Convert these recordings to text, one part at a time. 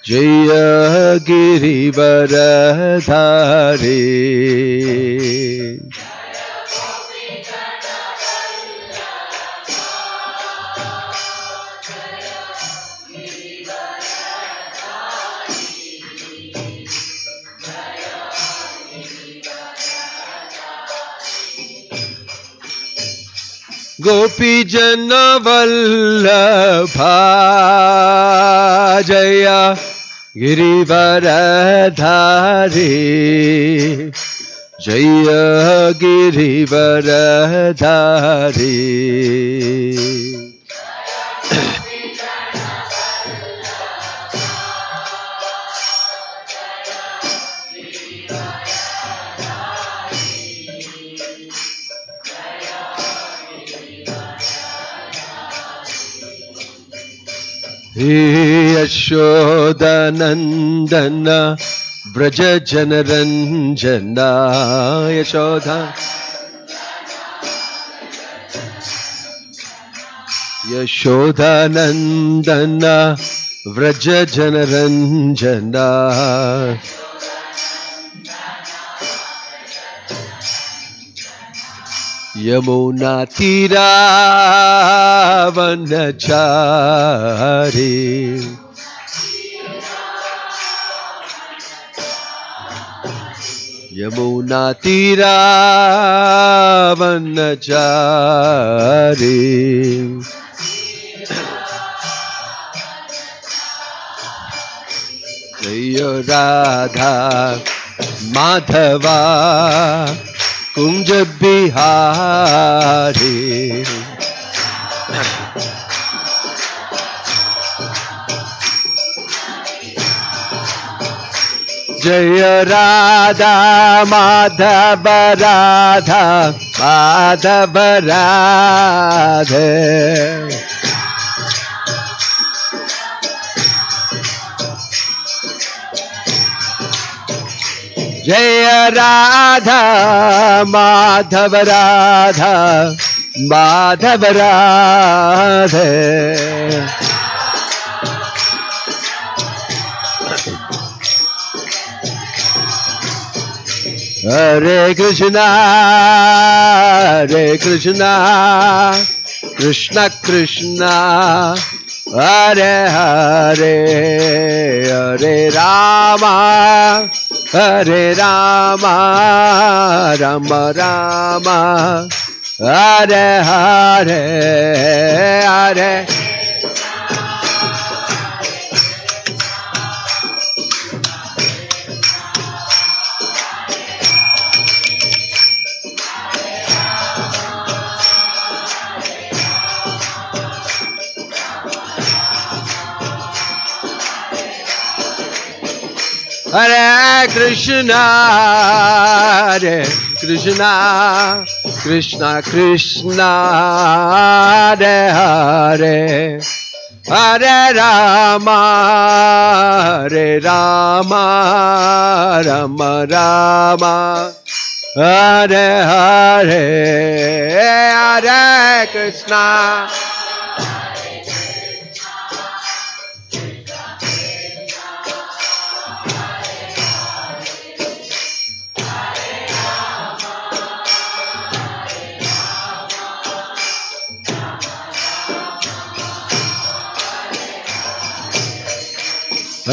Jaya Girivaradhari Gopi Jana Vallabha Jaya Girivaradhari Jaya Girivaradhari Yashodanandana Vraja Janaranjana Yashodanandana Vraja Janaranjana Yamuna Tira Vanachari Yamuna Tira Vanachari Jaya Radha Madhava Kunj Bihari Jaya Radha Madhava Radha Madhava Radha Jaya Radha Madhava Radha Madhava Radha Hare Krishna Krishna Krishna Hare Hare Hare Rama Hare Rama Rama Rama Hare Hare Hare Hare Krishna Krishna Krishna Hare Hare Hare Rama Rama Rama Hare Hare Hare Krishna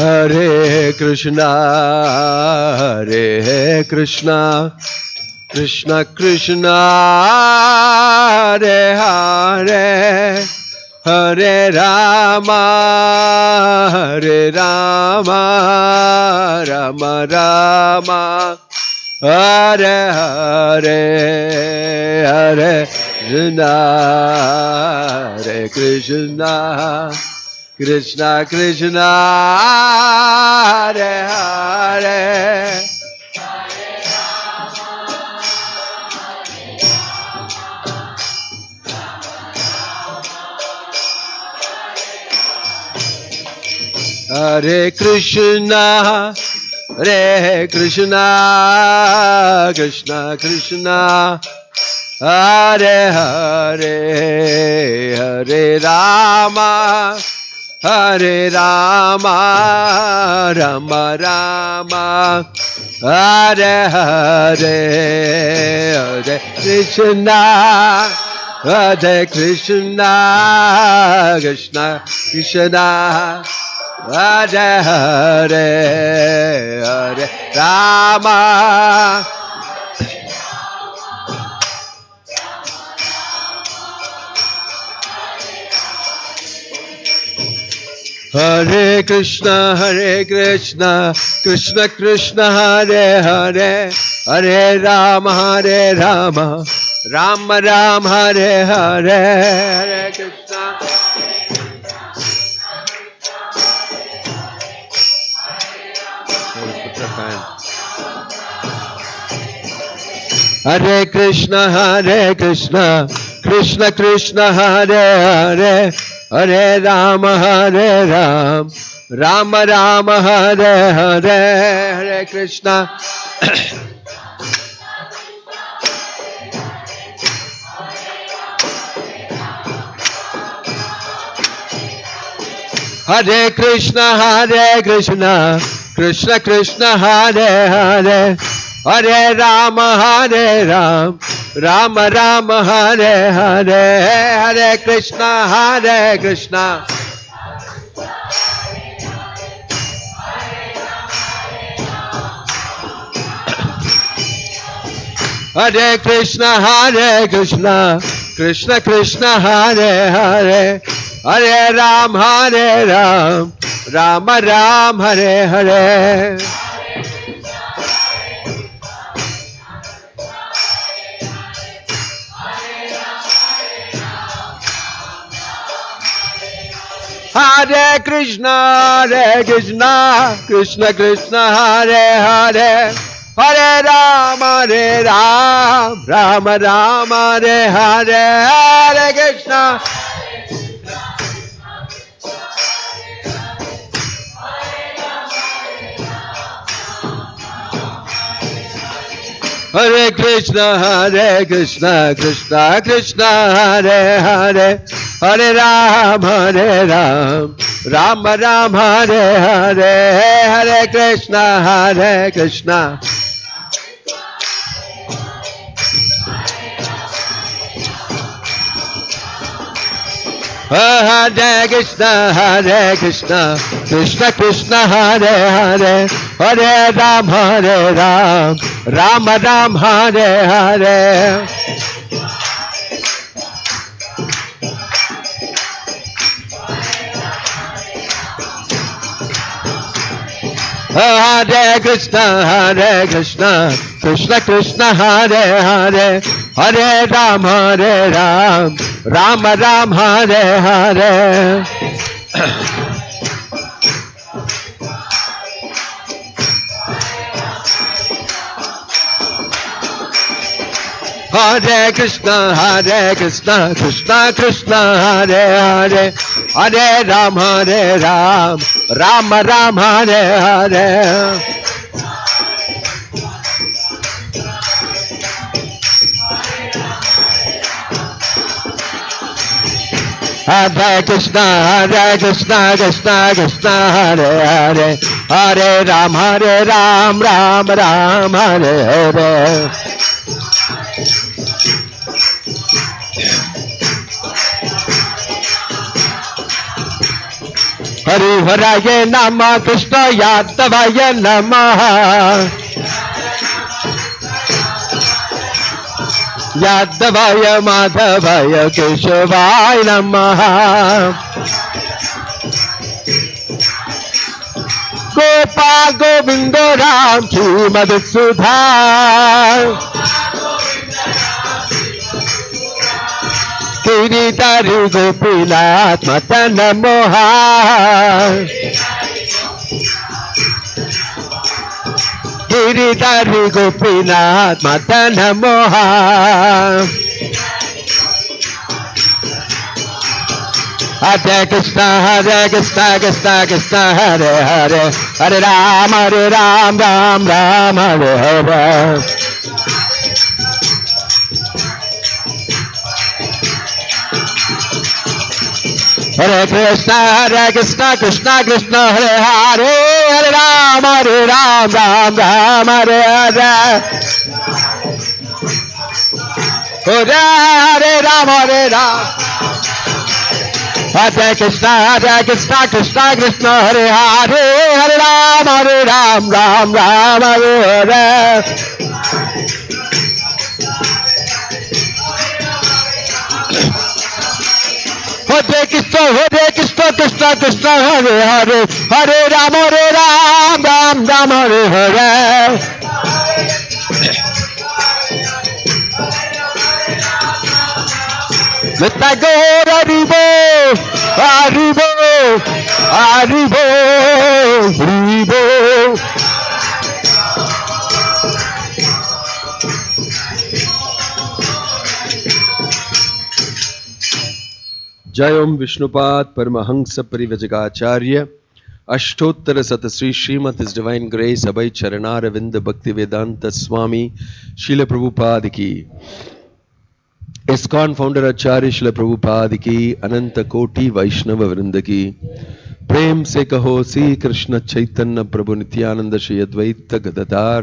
Hare Krishna, Hare Krishna, Krishna Krishna, Hare Hare, Hare Rama, Hare Rama, Rama Rama, Hare Hare, Hare Krishna, Hare Krishna, Krishna Krishna, Hare Hare, Hare Krishna, Hare Krishna, Krishna Krishna, Hare Hare, Hare Rama, Hare Rama, Rama Rama, Hare Hare, Hare Krishna, Hare Krishna, Krishna Krishna, Hare Hare, Hare Rama, Hare Krishna, Hare Krishna, Krishna Krishna, Hare Hare, Hare Rama, Hare Rama, Rama Rama, Hare Hare, Hare Krishna, Hare Krishna, Hare Krishna, Krishna Krishna, Hare Hare, Hare Rama, Hare Ram, Rama Rama, Hare Hare, Hare Krishna, Hare Krishna, Hare Krishna, Krishna Krishna, Hare Hare, Hare Rama, Hare Ram, Rama Rama, Hare Hare, Hare Krishna, Hare Krishna, Hare Krishna, Hare Krishna, Krishna Krishna, Hare Hare, Hare Ram, Hare Ram, Rama Ram, Hare Hare, Hare Krishna, Hare Krishna, Krishna Krishna, Hare Hare, Hare Rama, Hare Ram, Rama Rama, Hare Hare, Hare Krishna, Hare Krishna, Hare Krishna, Krishna Krishna, Hare Hare, Hare Ram, Hare Ram, Rama Rama, Hare Hare, Hare Krishna, Hare Krishna, Hare Krishna, Hare Krishna, Krishna Krishna, Hare Hare, Hare Ram, Hare Ram, Rama Ram, Hare Hare, Hare Krishna, Hare Krishna, Krishna Krishna, Hare Hare, Hare Ram, Hare Ram, Rama Ram, Hare Hare, Hare Krishna, Hare Krishna, Krishna Krishna, Hare Hare, Hare Ram, Hare Ram, Rama Ram, Hare Hare, Hare Krishna, Hare Krishna, Krishna Krishna, Hare Hare, Hare Ram, Ram Ram, Hare Hare, हरिहराय नमः कृष्ण यादवाय नमः यादवाय माधवाय केशवाय नमः गोपाल गोविंद राम श्रीमद सुधा गिरिधर गोपीनाथ मदन मोहन गिरिधर गोपीनाथ मदन मोहन हरे कृष्णा कृष्णा कृष्ण हरे हरे हरे राम राम राम हरे हरे हरे कृष्णा कृष्णा कृष्ण हरे हरे हरे राम राम राम हरे हरे हरे राम हरे कृष्णा कृष्णा कृष्ण हरे हरे हरे राम राम हरे हरे हरे कृष्ण कृष्ण हरे हरे हरे राम राम हरे हरे नित्य गौर हरिबो हरिबो हरिबो हरिबो जय ओम विष्णुपाद परमहंस परिव्रजकाचार्य अष्टोत्तर सतश्री श्रीमद his divine grace Abhay Charanaravinda Bhaktivedanta स्वामी शील प्रभुपाद की इस्कॉन फाउंडर आचार्य शील प्रभुपाद की अनंत कोटि वैष्णव वृंद की प्रेम से कहो श्री कृष्ण चैतन्य प्रभु नित्यानंद श्री अद्वैत गदाधार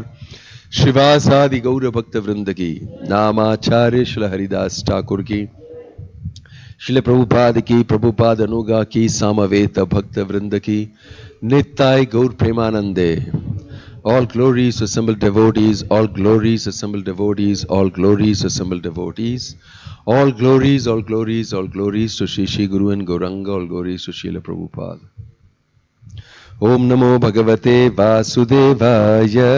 श्रीवासादि गौर भक्त वृंद की नामाचार्य श्री हरिदास ठाकुर की श्रील प्रभुपाद की प्रभुपाद अनुगा की सामवेद भक्त वृंद की नित्याय गौर प्रेमानंदे all glories assembled devotees, all glories assembled devotees, all glories assembled devotees, all glories, all glories, all glories to Shri Shri Guru and Gauranga, all glories to Srila Prabhupada. Om Namo Bhagavate Vasudevaya.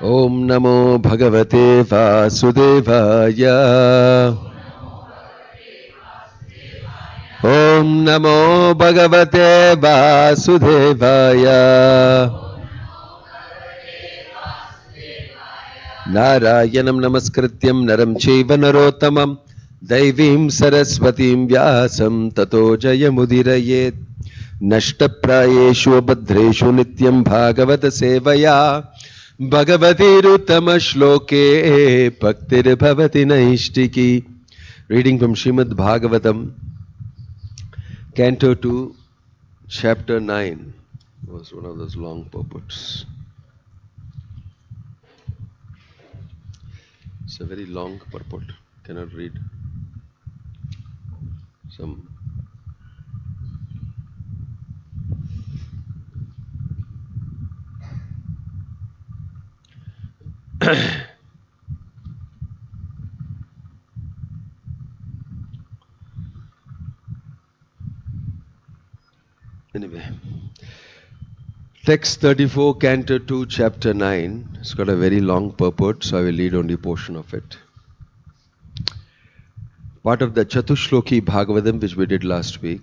Om Namo Bhagavate Vasudevaya. Om Namo Bhagavate Vasudevaya. Narayanam Namaskrityam Naram Chaiva Narottamam Daivim Saraswatim Vyasam Tato Jayamudirayet Nashtaprayeshu Abhadreshu Nityam Bhagavata Sevaya Bhagavati Ruttama Shloke Bhaktir Bhavati Naishtiki. Reading from Srimad Bhagavatam, Canto 2, Chapter 9. It was one of those long purports. It's a very long purport. Cannot read. Some. Anyway, text 34, Canto 2, Chapter 9. It's got a very long purport, so I will read only a portion of it. Part of the Chatushloki Bhagavatam, which we did last week.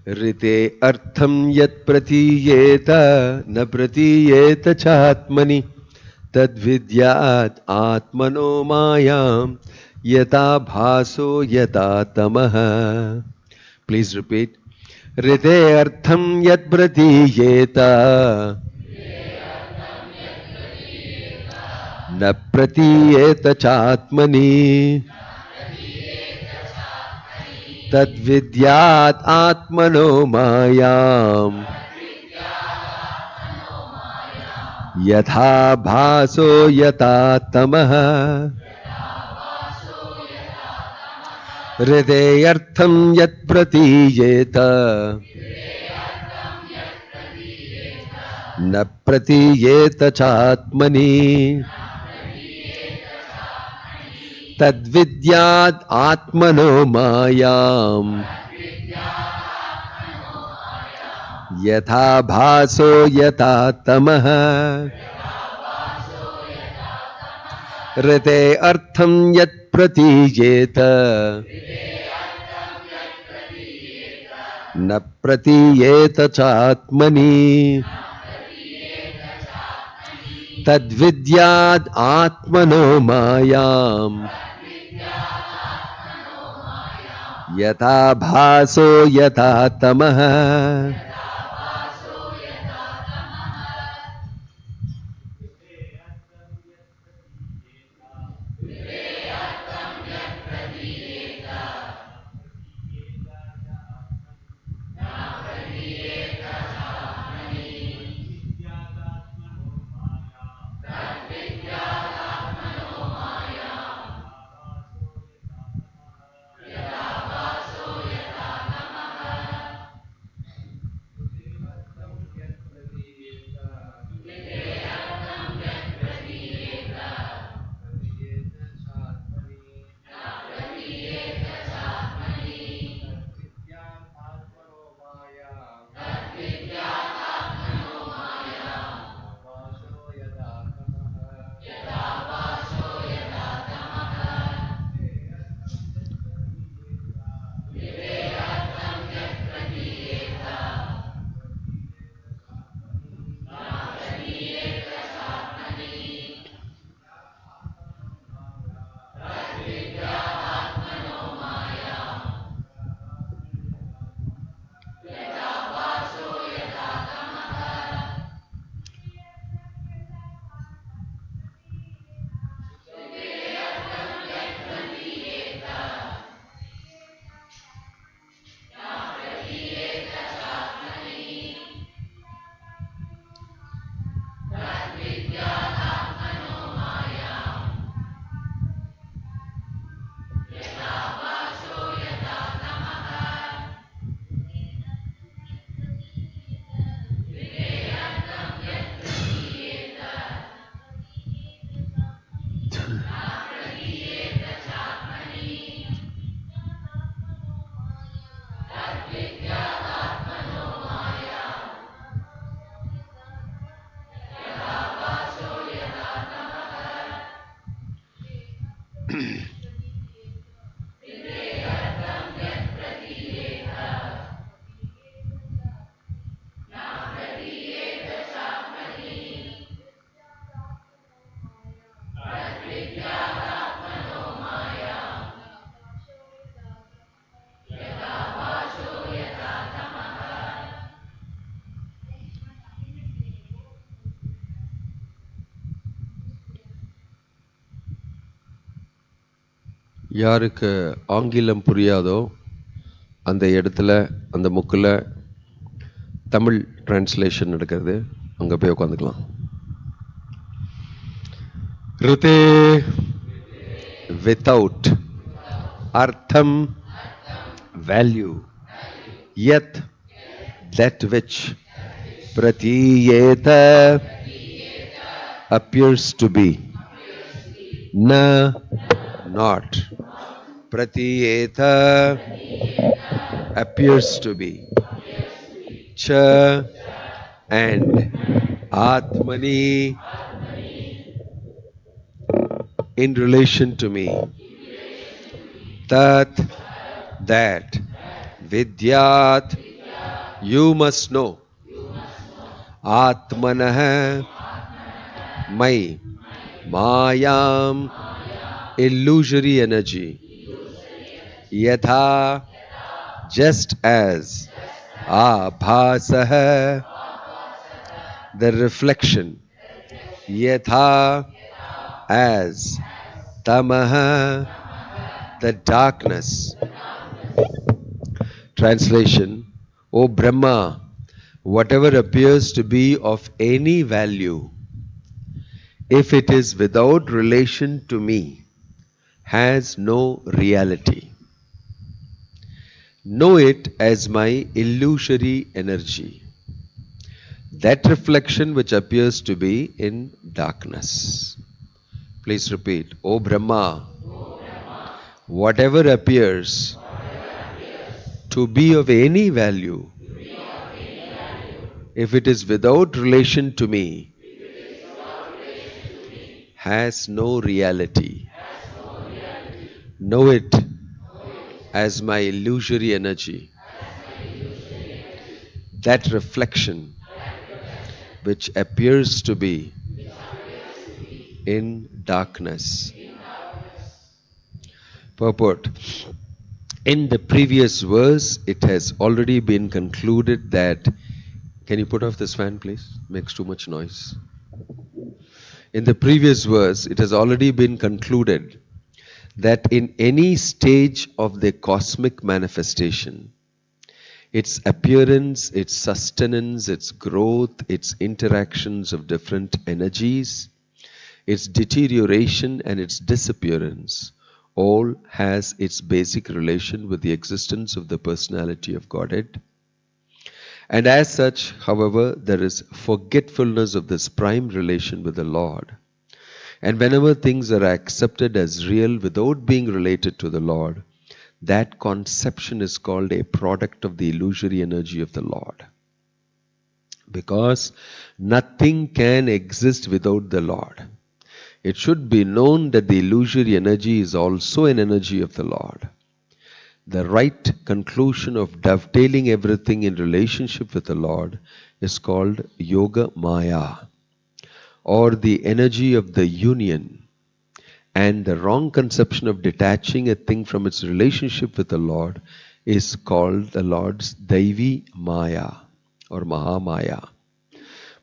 Rite artham yat pratiyeta na pratiyeta chatmani tad vidyat atmano mayam yata bhaso yata tamaha. Please repeat. Rite artham yat pratiyeta na pratiyeta chatmani tad vidyat atmano mayam yatha bhaso yata tamaha. Hridayartham yat pratiyeta na pratiyeta chatmani tadvidyat atmano mayam yatha bhaso yatha tamaha Rite artham yat pratiyeta na pratiyeta chatmani tadvidyad atmano mayam yatha bhaso yatha tamaha. யாருக்கு ஆங்கிலம் புரியாதோ அந்த இடத்துல அந்த புக்கில் Tamil translation எடுக்கிறது, அங்கே போய் உட்காந்துக்கலாம். ரிதே வித்தவுட், அர்த்தம் வேல்யூ, யத் that which, pratiyeta appears to be, na not, pratiyeta appears to be, cha and, atmani in relation to me, tat that, vidyat you must know, atmanah my, mayam illusory energy, yatha just as, abhasah the reflection, yatha as, tamah the darkness. Translation: O Brahma, whatever appears to be of any value, if it is without relation to me, has no reality. Know it as my illusory energy. That reflection which appears to be in darkness. Please repeat. O Brahma, whatever appears to be of any value, if it is without relation to me, has no reality. Know it as my illusory energy. That reflection which appears to be in darkness. Purport. In the previous verse, it has already been concluded that... Can you put off this fan, please? Makes too much noise. In the previous verse, it has already been concluded that in any stage of the cosmic manifestation, its appearance, its sustenance, its growth, its interactions of different energies, its deterioration and its disappearance, all has its basic relation with the existence of the personality of Godhead. And as such, however, there is forgetfulness of this prime relation with the Lord. And whenever things are accepted as real without being related to the Lord, that conception is called a product of the illusory energy of the Lord. Because nothing can exist without the Lord. It should be known that the illusory energy is also an energy of the Lord. The right conclusion of dovetailing everything in relationship with the Lord is called Yoga Maya, or the energy of the union. And the wrong conception of detaching a thing from its relationship with the Lord is called the Lord's Daivi Maya or Mahamaya.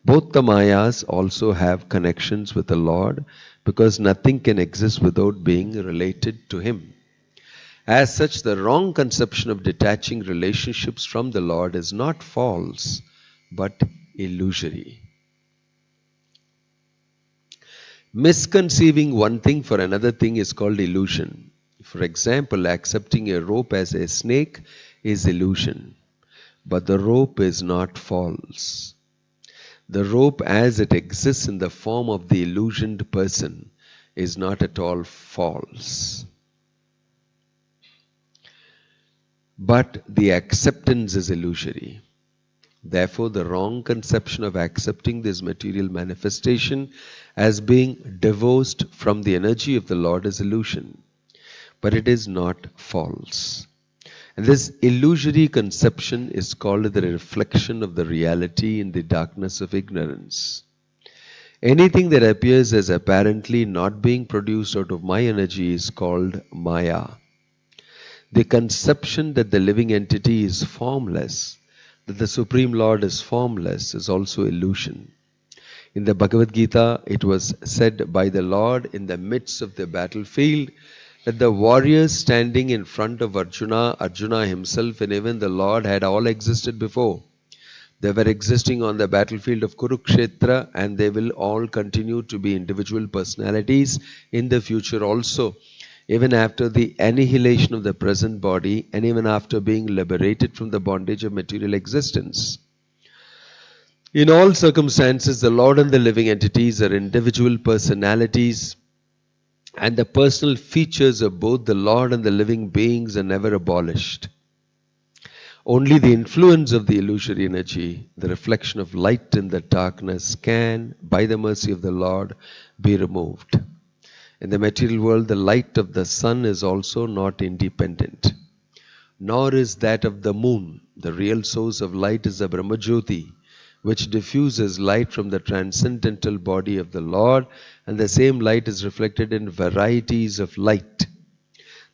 Both the Mayas also have connections with the Lord because nothing can exist without being related to Him. As such, the wrong conception of detaching relationships from the Lord is not false, but illusory. Misconceiving one thing for another thing is called illusion. For example, accepting a rope as a snake is illusion, but the rope is not false. The rope as it exists in the form of the illusioned person is not at all false. But the acceptance is illusory. Therefore, the wrong conception of accepting this material manifestation as being divorced from the energy of the Lord is illusion. But it is not false. And this illusory conception is called the reflection of the reality in the darkness of ignorance. Anything that appears as apparently not being produced out of my energy is called Maya. The conception that the living entity is formless, that the Supreme Lord is formless, is also illusion. In the Bhagavad Gita, it was said by the Lord in the midst of the battlefield that the warriors standing in front of Arjuna, Arjuna himself and even the Lord had all existed before. They were existing on the battlefield of Kurukshetra, and they will all continue to be individual personalities in the future also, even after the annihilation of the present body and even after being liberated from the bondage of material existence. In all circumstances, the Lord and the living entities are individual personalities, and the personal features of both the Lord and the living beings are never abolished. Only the influence of the illusory energy, the reflection of light in the darkness, can, by the mercy of the Lord, be removed. In the material world, the light of the sun is also not independent, nor is that of the moon. The real source of light is the Brahmajyoti, which diffuses light from the transcendental body of the Lord, and the same light is reflected in varieties of light.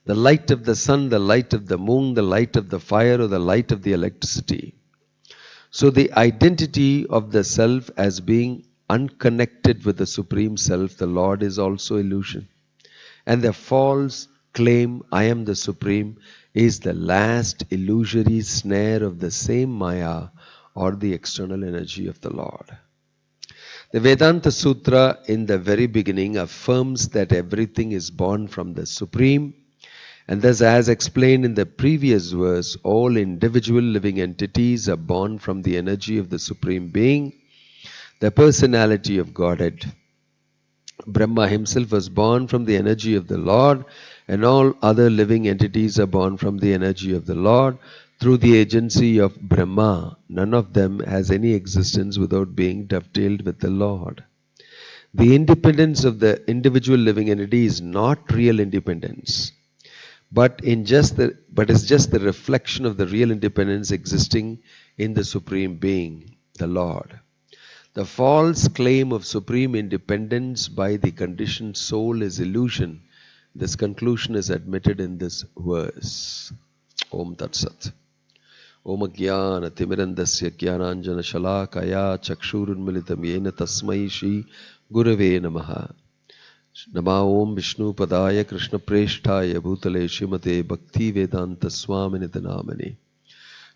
The light of the sun, the light of the moon, the light of the fire, or the light of the electricity. So the identity of the self as being unconnected with the Supreme Self, the Lord, is also illusion. And the false claim, I am the Supreme, is the last illusory snare of the same Maya or the external energy of the Lord. The Vedanta Sutra in the very beginning affirms that everything is born from the Supreme, And thus, as explained in the previous verse, all individual living entities are born from the energy of the Supreme Being, the personality of Godhead. Brahma himself was born from the energy of the Lord, and all other living entities are born from the energy of the Lord through the agency of Brahma. None of them has any existence without being dovetailed with the Lord. The independence of the individual living entity is not real independence, but is just the reflection of the real independence existing in the Supreme Being, the Lord. The false claim of supreme independence by the conditioned soul is illusion. This conclusion is admitted in this verse. Om Tat Sat. Om Jnana Timirandasya Jnananjana Shalakaya Chakshurunmilitam Yena Tasmai Shri Gurave Namaha. Nama Om Vishnu Padaya Krishna Preshtaya Bhutale Shrimate Bhakti Vedanta Swaminita Namani.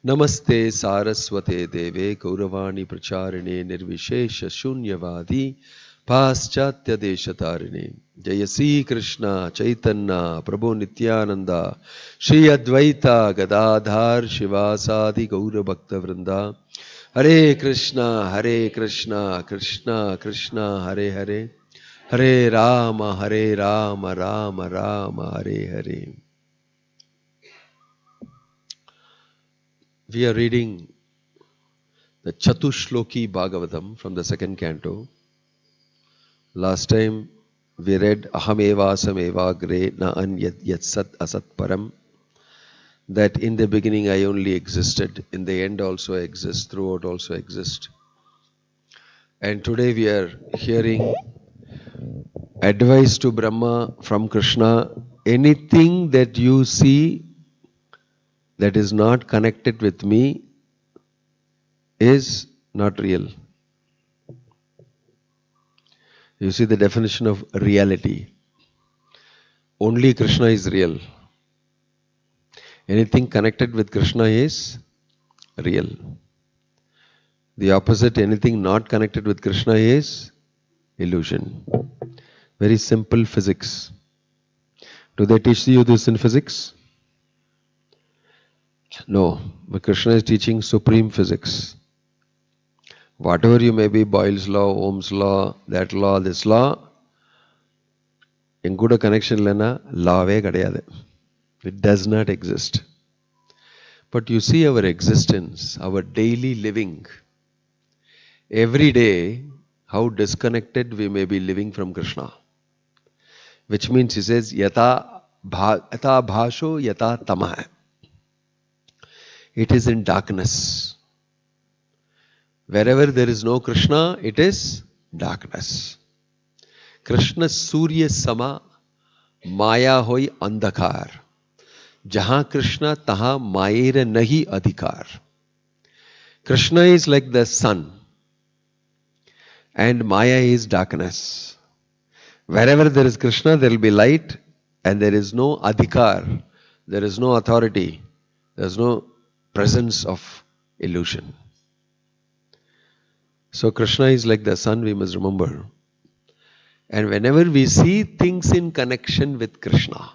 Namaste Saraswate Deve Kauravani Pracharine Nirvishesha Shunyavadi Paschatya Deshatarine. Jayasi Krishna Chaitanya Prabhu Nityananda Shri Advaita Gadadhar Shivasadi Gaura Bhakta Vrinda. Hare Krishna Krishna Krishna Hare Hare, Hare Rama Rama Rama Hare Hare. We are reading the Chatushloki Bhagavatam from the second canto. Last time we read Ahamevasam Evagre Na Anyat Yat Sat Asat Param, that in the beginning I only existed, in the end also I exist, throughout also I exist. And today we are hearing advice to Brahma from Krishna: anything that you see that is not connected with me is not real. You see the definition of reality. Only Krishna is real. Anything connected with Krishna is real. The opposite, anything not connected with Krishna, is illusion. Very simple physics. Do they teach you this in physics? No, but Krishna is teaching supreme physics. Whatever you may be, Boyle's law, Ohm's law, that law, this law, in good connection lena, lawve kadayadu. It does not exist. But you see our existence, our daily living, every day, how disconnected we may be living from Krishna. Which means he says, yata bhasho yata tamah. It is in darkness. Wherever there is no Krishna, it is darkness. Krishna Surya Sama Maya hoi andhakar. Jahan Krishna taha mayera nahi adhikar. Krishna is like the sun and Maya is darkness. Wherever there is Krishna, there will be light, and there is no adhikar, there is no authority, there is no presence of illusion. So Krishna is like the sun, we must remember. And whenever we see things in connection with Krishna,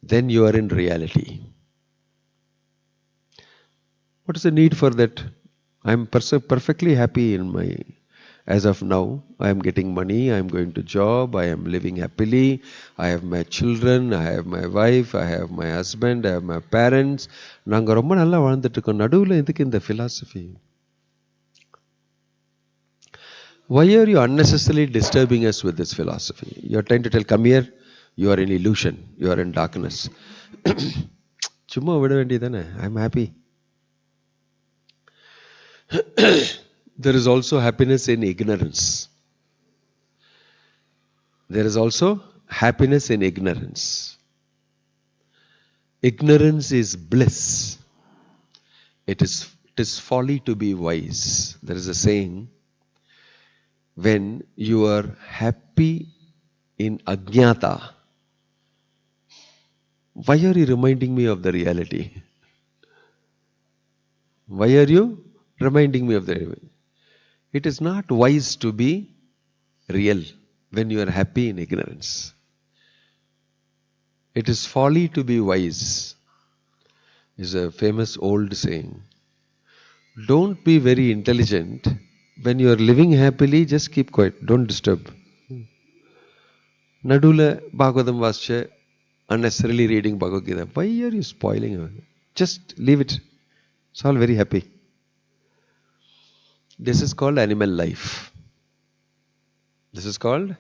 then you are in reality. What is the need for that? I am perfectly happy in my, as of now. I am getting money, I am going to job, I am living happily, I have my children, I have my wife, I have my husband, I have my parents. நாங்க ரொம்ப நல்லா வாழ்ந்துட்டு இருக்கோம். நடுவில் எதுக்கு இந்த philosophy? Why are you unnecessarily disturbing us with this philosophy? You are trying to tell, come here, you are in illusion, you are in darkness. சும்மா விட வேண்டியதானே? I am happy. There is also happiness in ignorance. There is also happiness in ignorance. Ignorance is bliss. It is folly to be wise. There is a saying, when you are happy in ajnata, why are you reminding me of the reality? Why are you reminding me of the reality? It is not wise to be real when you are happy in ignorance. It is folly to be wise, is a famous old saying. Don't be very intelligent. When you are living happily, just keep quiet. Don't disturb. Nadula Bhagavatam Vascha, unnecessarily reading Bhagavad Gita. Why are you spoiling it? Just leave it. It's all very happy. This is called animal life. This is called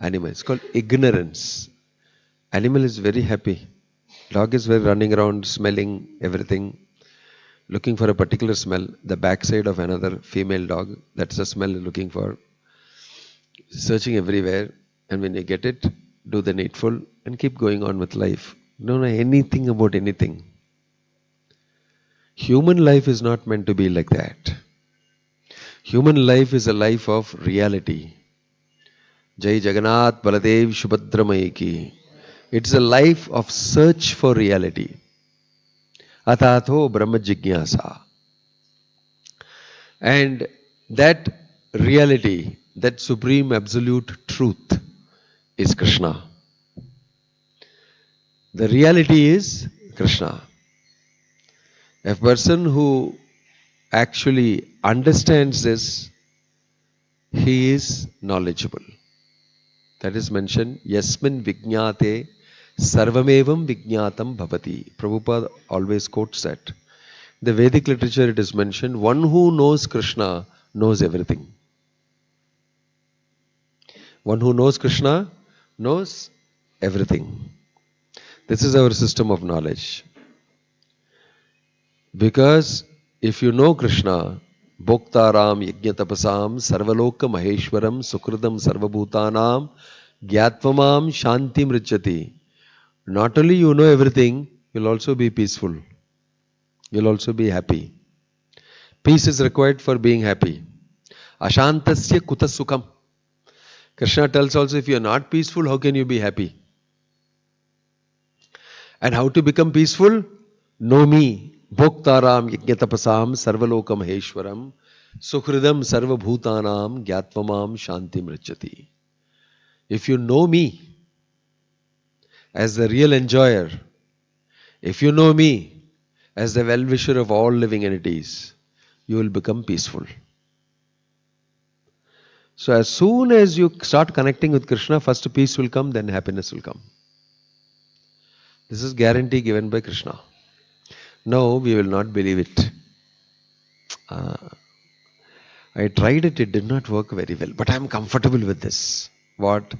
animal. It's called ignorance. Animal is very happy. Dog is very running around, smelling everything, looking for a particular smell. The backside of another female dog. That's the smell you're looking for. Searching everywhere. And when you get it, do the needful and keep going on with life. Don't know anything about anything. Human life is not meant to be like that. Human life is a life of reality. Jai Jagannath Baladev Subhadramai ki. It's a life of search for reality. Atatho Brahma Jigyasa. And that reality, that supreme absolute truth is Krishna. The reality is Krishna. A person who actually understands this, he is knowledgeable. That is mentioned, Yasmin Vijñāte Sarvamevam Vijñātam Bhavati. Prabhupada always quotes that. The Vedic literature it is mentioned, one who knows Krishna knows everything. One who knows Krishna knows everything. This is our system of knowledge. Because if you know Krishna, Bhoktaram Yajñatapasam Sarvaloka Maheshwaram Sukridam Sarvabhutanam Gyattvamam Shanti Mrichati. Not only you know everything, you'll also be peaceful. You'll also be happy. Peace is required for being happy. Ashantasya kuta sukham. Krishna tells also, if you are not peaceful, how can you be happy? And how to become peaceful? Know me. Bhoktaram Yajñatapasam Sarvaloka Maheshwaram Sukhridam Sarvabhutanam Gyattvamam Shanti Mrichati. If you know me as the real enjoyer, if you know me as the well-wisher of all living entities, you will become peaceful. So as soon as you start connecting with Krishna, first peace will come, then happiness will come. This is guarantee given by Krishna. No, we will not believe it. I tried it, it did not work very well. But I am comfortable with this. What?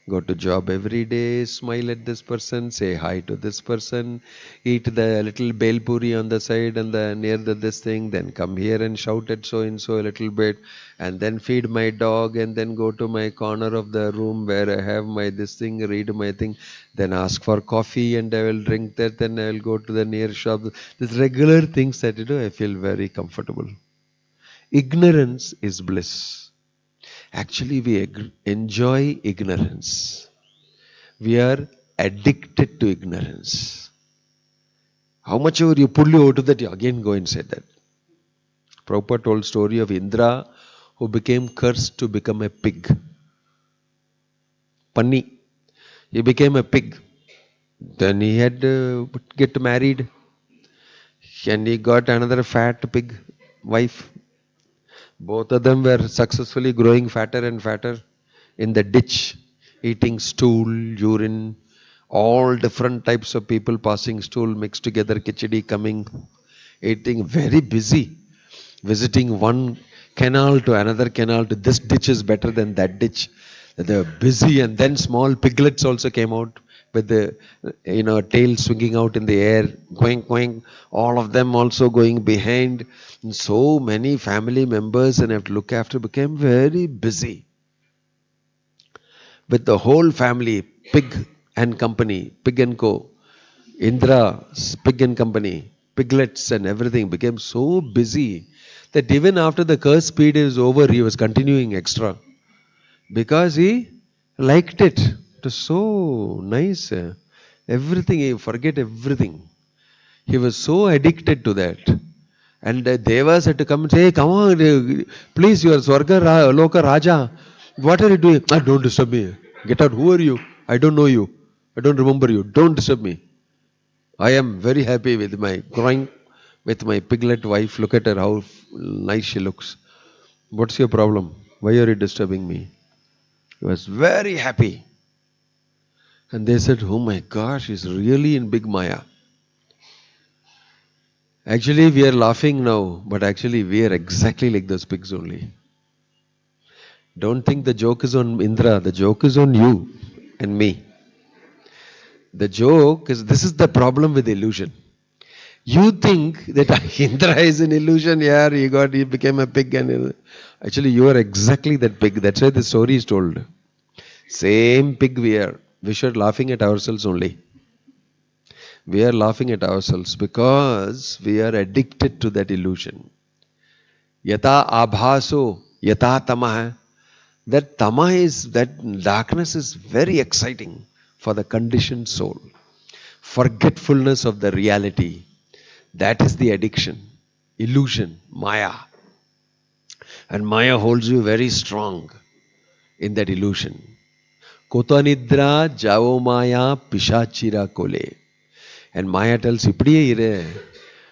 Go to job every day, smile at this person, say hi to this person, eat the little bel puri on the side and near this thing, then come here and shout at so and so a little bit, and then feed my dog, and then go to my corner of the room where I have my this thing, read my thing, then ask for coffee and I will drink that, then I will go to the near shop. These regular things that you do, I feel very comfortable. Ignorance is bliss. Actually, we enjoy ignorance. We are addicted to ignorance. How much ever you pull you out of that, you again go inside that. Prabhupada told story of Indra who became cursed to become a pig. Panni. He became a pig. Then he had to get married. And he got another fat pig wife. Both of them were successfully growing fatter and fatter in the ditch, eating stool, urine, all different types of people passing stool mixed together, khichdi coming, eating, very busy, visiting one canal to another canal to this ditch is better than that ditch. They were busy, and then small piglets also came out with the tail swinging out in the air, going, all of them also going behind. And so many family members and have to look after, became very busy. With the whole family, pig and company, pig and co, Indra's pig and company, piglets and everything became so busy that even after the curse period is over, he was continuing extra. Because he liked it. It was so nice. Everything, he forget everything. He was so addicted to that. And the Devas had to come and say, hey, come on, please, you are Swarga Loka Raja. What are you doing? Don't disturb me. Get out. Who are you? I don't know you. I don't remember you. Don't disturb me. I am very happy with my growing, with my piglet wife. Look at her, how nice she looks. What's your problem? Why are you disturbing me? He was very happy. And they said, oh my gosh, he's really in big Maya. Actually, we are laughing now, but actually we are exactly like those pigs only. Don't think the joke is on Indra. The joke is on you and me. The joke is, this is the problem with illusion. You think that Indra is an illusion. Yeah, he became a pig, and actually you are exactly that pig. That's why the story is told. Same pig we are. We should laughing at ourselves only. We are laughing at ourselves because we are addicted to that illusion. Yata abhaso, yata tamah. That tamah is, that darkness is very exciting for the conditioned soul. Forgetfulness of the reality. That is the addiction. Illusion, Maya. And Maya holds you very strong in that illusion. Kota nidra jao Maya pishachira kole. And Maya tells, Ipdiye ire,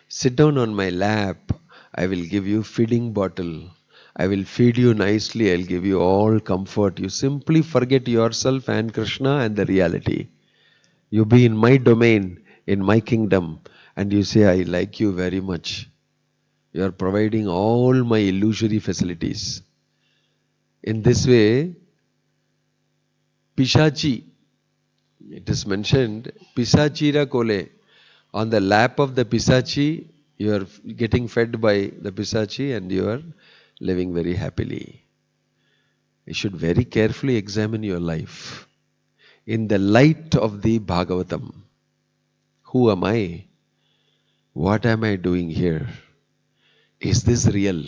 sit down on my lap. I will give you feeding bottle. I will feed you nicely. I'll give you all comfort. You simply forget yourself and Krishna and the reality. You be in my domain, in my kingdom. And you say, I like you very much. You are providing all my illusory facilities. In this way, Pishachi, it is mentioned, Pisachira Kole. On the lap of the Pisachi, you are getting fed by the Pisachi and you are living very happily. You should very carefully examine your life. In the light of the Bhagavatam, who am I? What am I doing here? Is this real?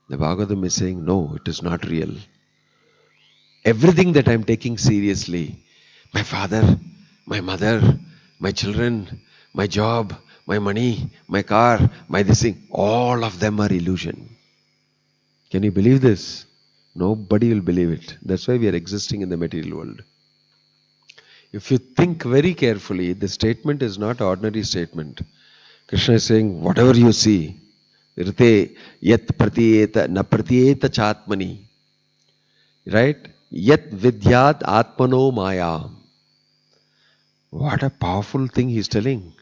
The Bhagavatam is saying, no, it is not real. Everything that I am taking seriously, my father, my mother, my children, my job, my money, my car, my this thing, all of them are illusion. Can you believe this? Nobody will believe it. That's why we are existing in the material world. If you think very carefully, the statement is not an ordinary statement. Krishna is saying, whatever you see, Rite yat pratiyeta na pratiyeta chatmani. Right? Yat vidyat atmano maya. What a powerful thing he is telling.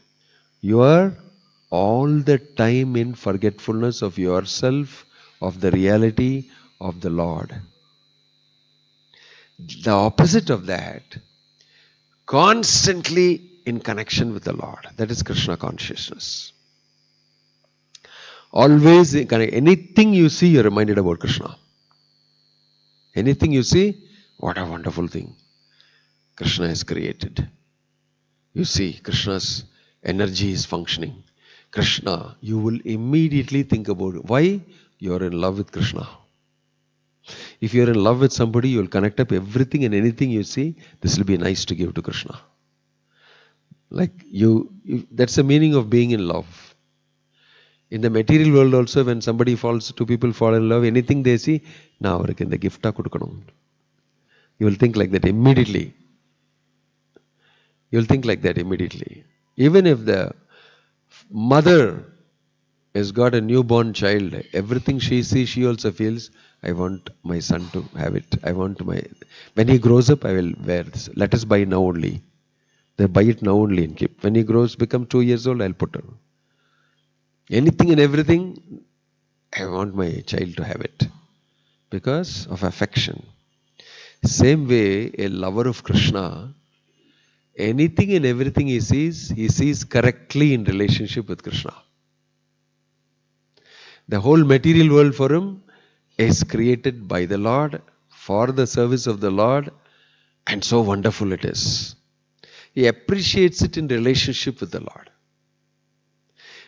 You are all the time in forgetfulness of yourself, of the reality of the Lord. The opposite of that, constantly in connection with the Lord. That is Krishna consciousness. Always in connection. Anything you see, you're reminded about Krishna. Anything you see, what a wonderful thing Krishna has created. You see, Krishna's energy is functioning. Krishna, you will immediately think about it. Why? You are in love with Krishna. If you are in love with somebody, you will connect up everything and anything you see. This will be nice to give to Krishna. Like that's the meaning of being in love. In the material world also, when two people fall in love, anything they see, now the gift kudukanum. You will think like that immediately. You will think like that immediately. Even if the mother has got a newborn child, everything she sees, she also feels, I want my son to have it. When he grows up, I will wear this. Let us buy now only. They buy it now only and keep. When he become 2 years old, I'll put her. Anything and everything, I want my child to have it. Because of affection. Same way, a lover of Krishna, anything and everything he sees correctly in relationship with Krishna. The whole material world for him is created by the Lord, for the service of the Lord, and so wonderful it is. He appreciates it in relationship with the Lord.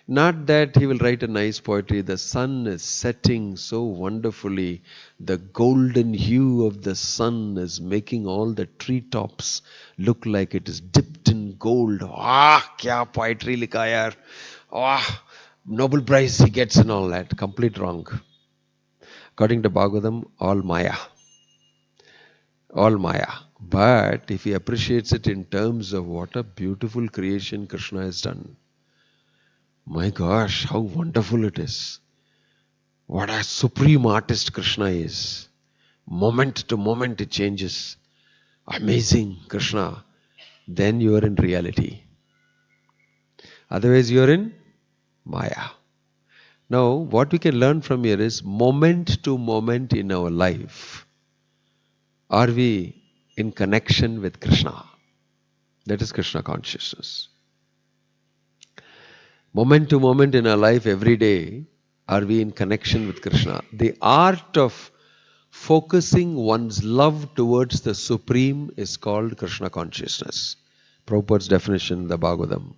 Not that he will write a nice poetry, the sun is setting so wonderfully, the golden hue of the sun is making all the treetops look like it is dipped in gold. Kya poetry likha yaar. Nobel Prize he gets and all that. Complete wrong. According to Bhagavatam, all Maya. All Maya. But if he appreciates it in terms of what a beautiful creation Krishna has done, my gosh, how wonderful it is. What a supreme artist Krishna is. Moment to moment it changes. Amazing Krishna. Then you are in reality. Otherwise you are in Maya. Now what we can learn from here is moment to moment in our life. Are we in connection with Krishna? That is Krishna consciousness. Moment to moment in our life, every day, are we in connection with Krishna? The art of focusing one's love towards the Supreme is called Krishna consciousness. Prabhupada's definition in the Bhagavatam.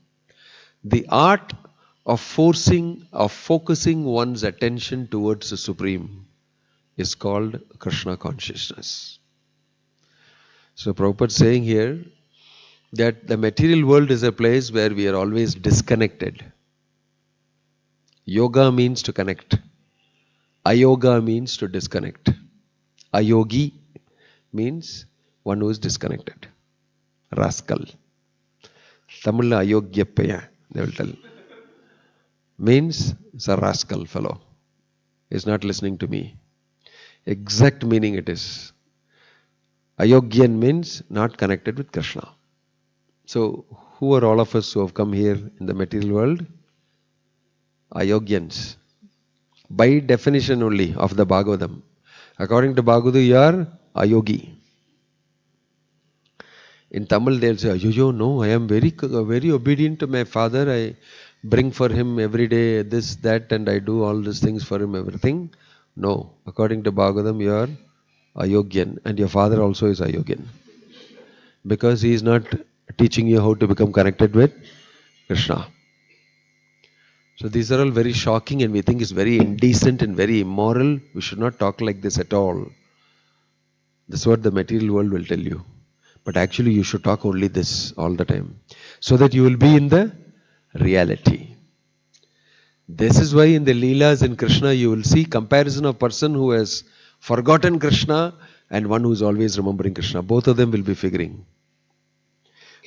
The art of focusing one's attention towards the Supreme is called Krishna consciousness. So Prabhupada is saying here that the material world is a place where we are always disconnected. Yoga means to connect. Ayoga means to disconnect. Ayogi means one who is disconnected. Rascal. Tamil Ayogyapaya, they will tell. Means it's a rascal fellow. He's not listening to me. Exact meaning it is. Ayogyan means not connected with Krishna. So, who are all of us who have come here in the material world? Ayogyans. By definition only of the Bhagavatam. According to Bhagavatam, you are Ayogi. In Tamil, they'll say, Ayoyo, no, I am very obedient to my father. I bring for him every day this, that, and I do all these things for him, everything. No. According to Bhagavatam, you are Ayogyan, and your father also is Ayogyan. Because he is not teaching you how to become connected with Krishna. So these are all very shocking and we think it's very indecent and very immoral. We should not talk like this at all. This is what the material world will tell you. But actually you should talk only this all the time. So that you will be in the reality. This is why in the Leelas in Krishna you will see comparison of person who has forgotten Krishna and one who is always remembering Krishna. Both of them will be figuring.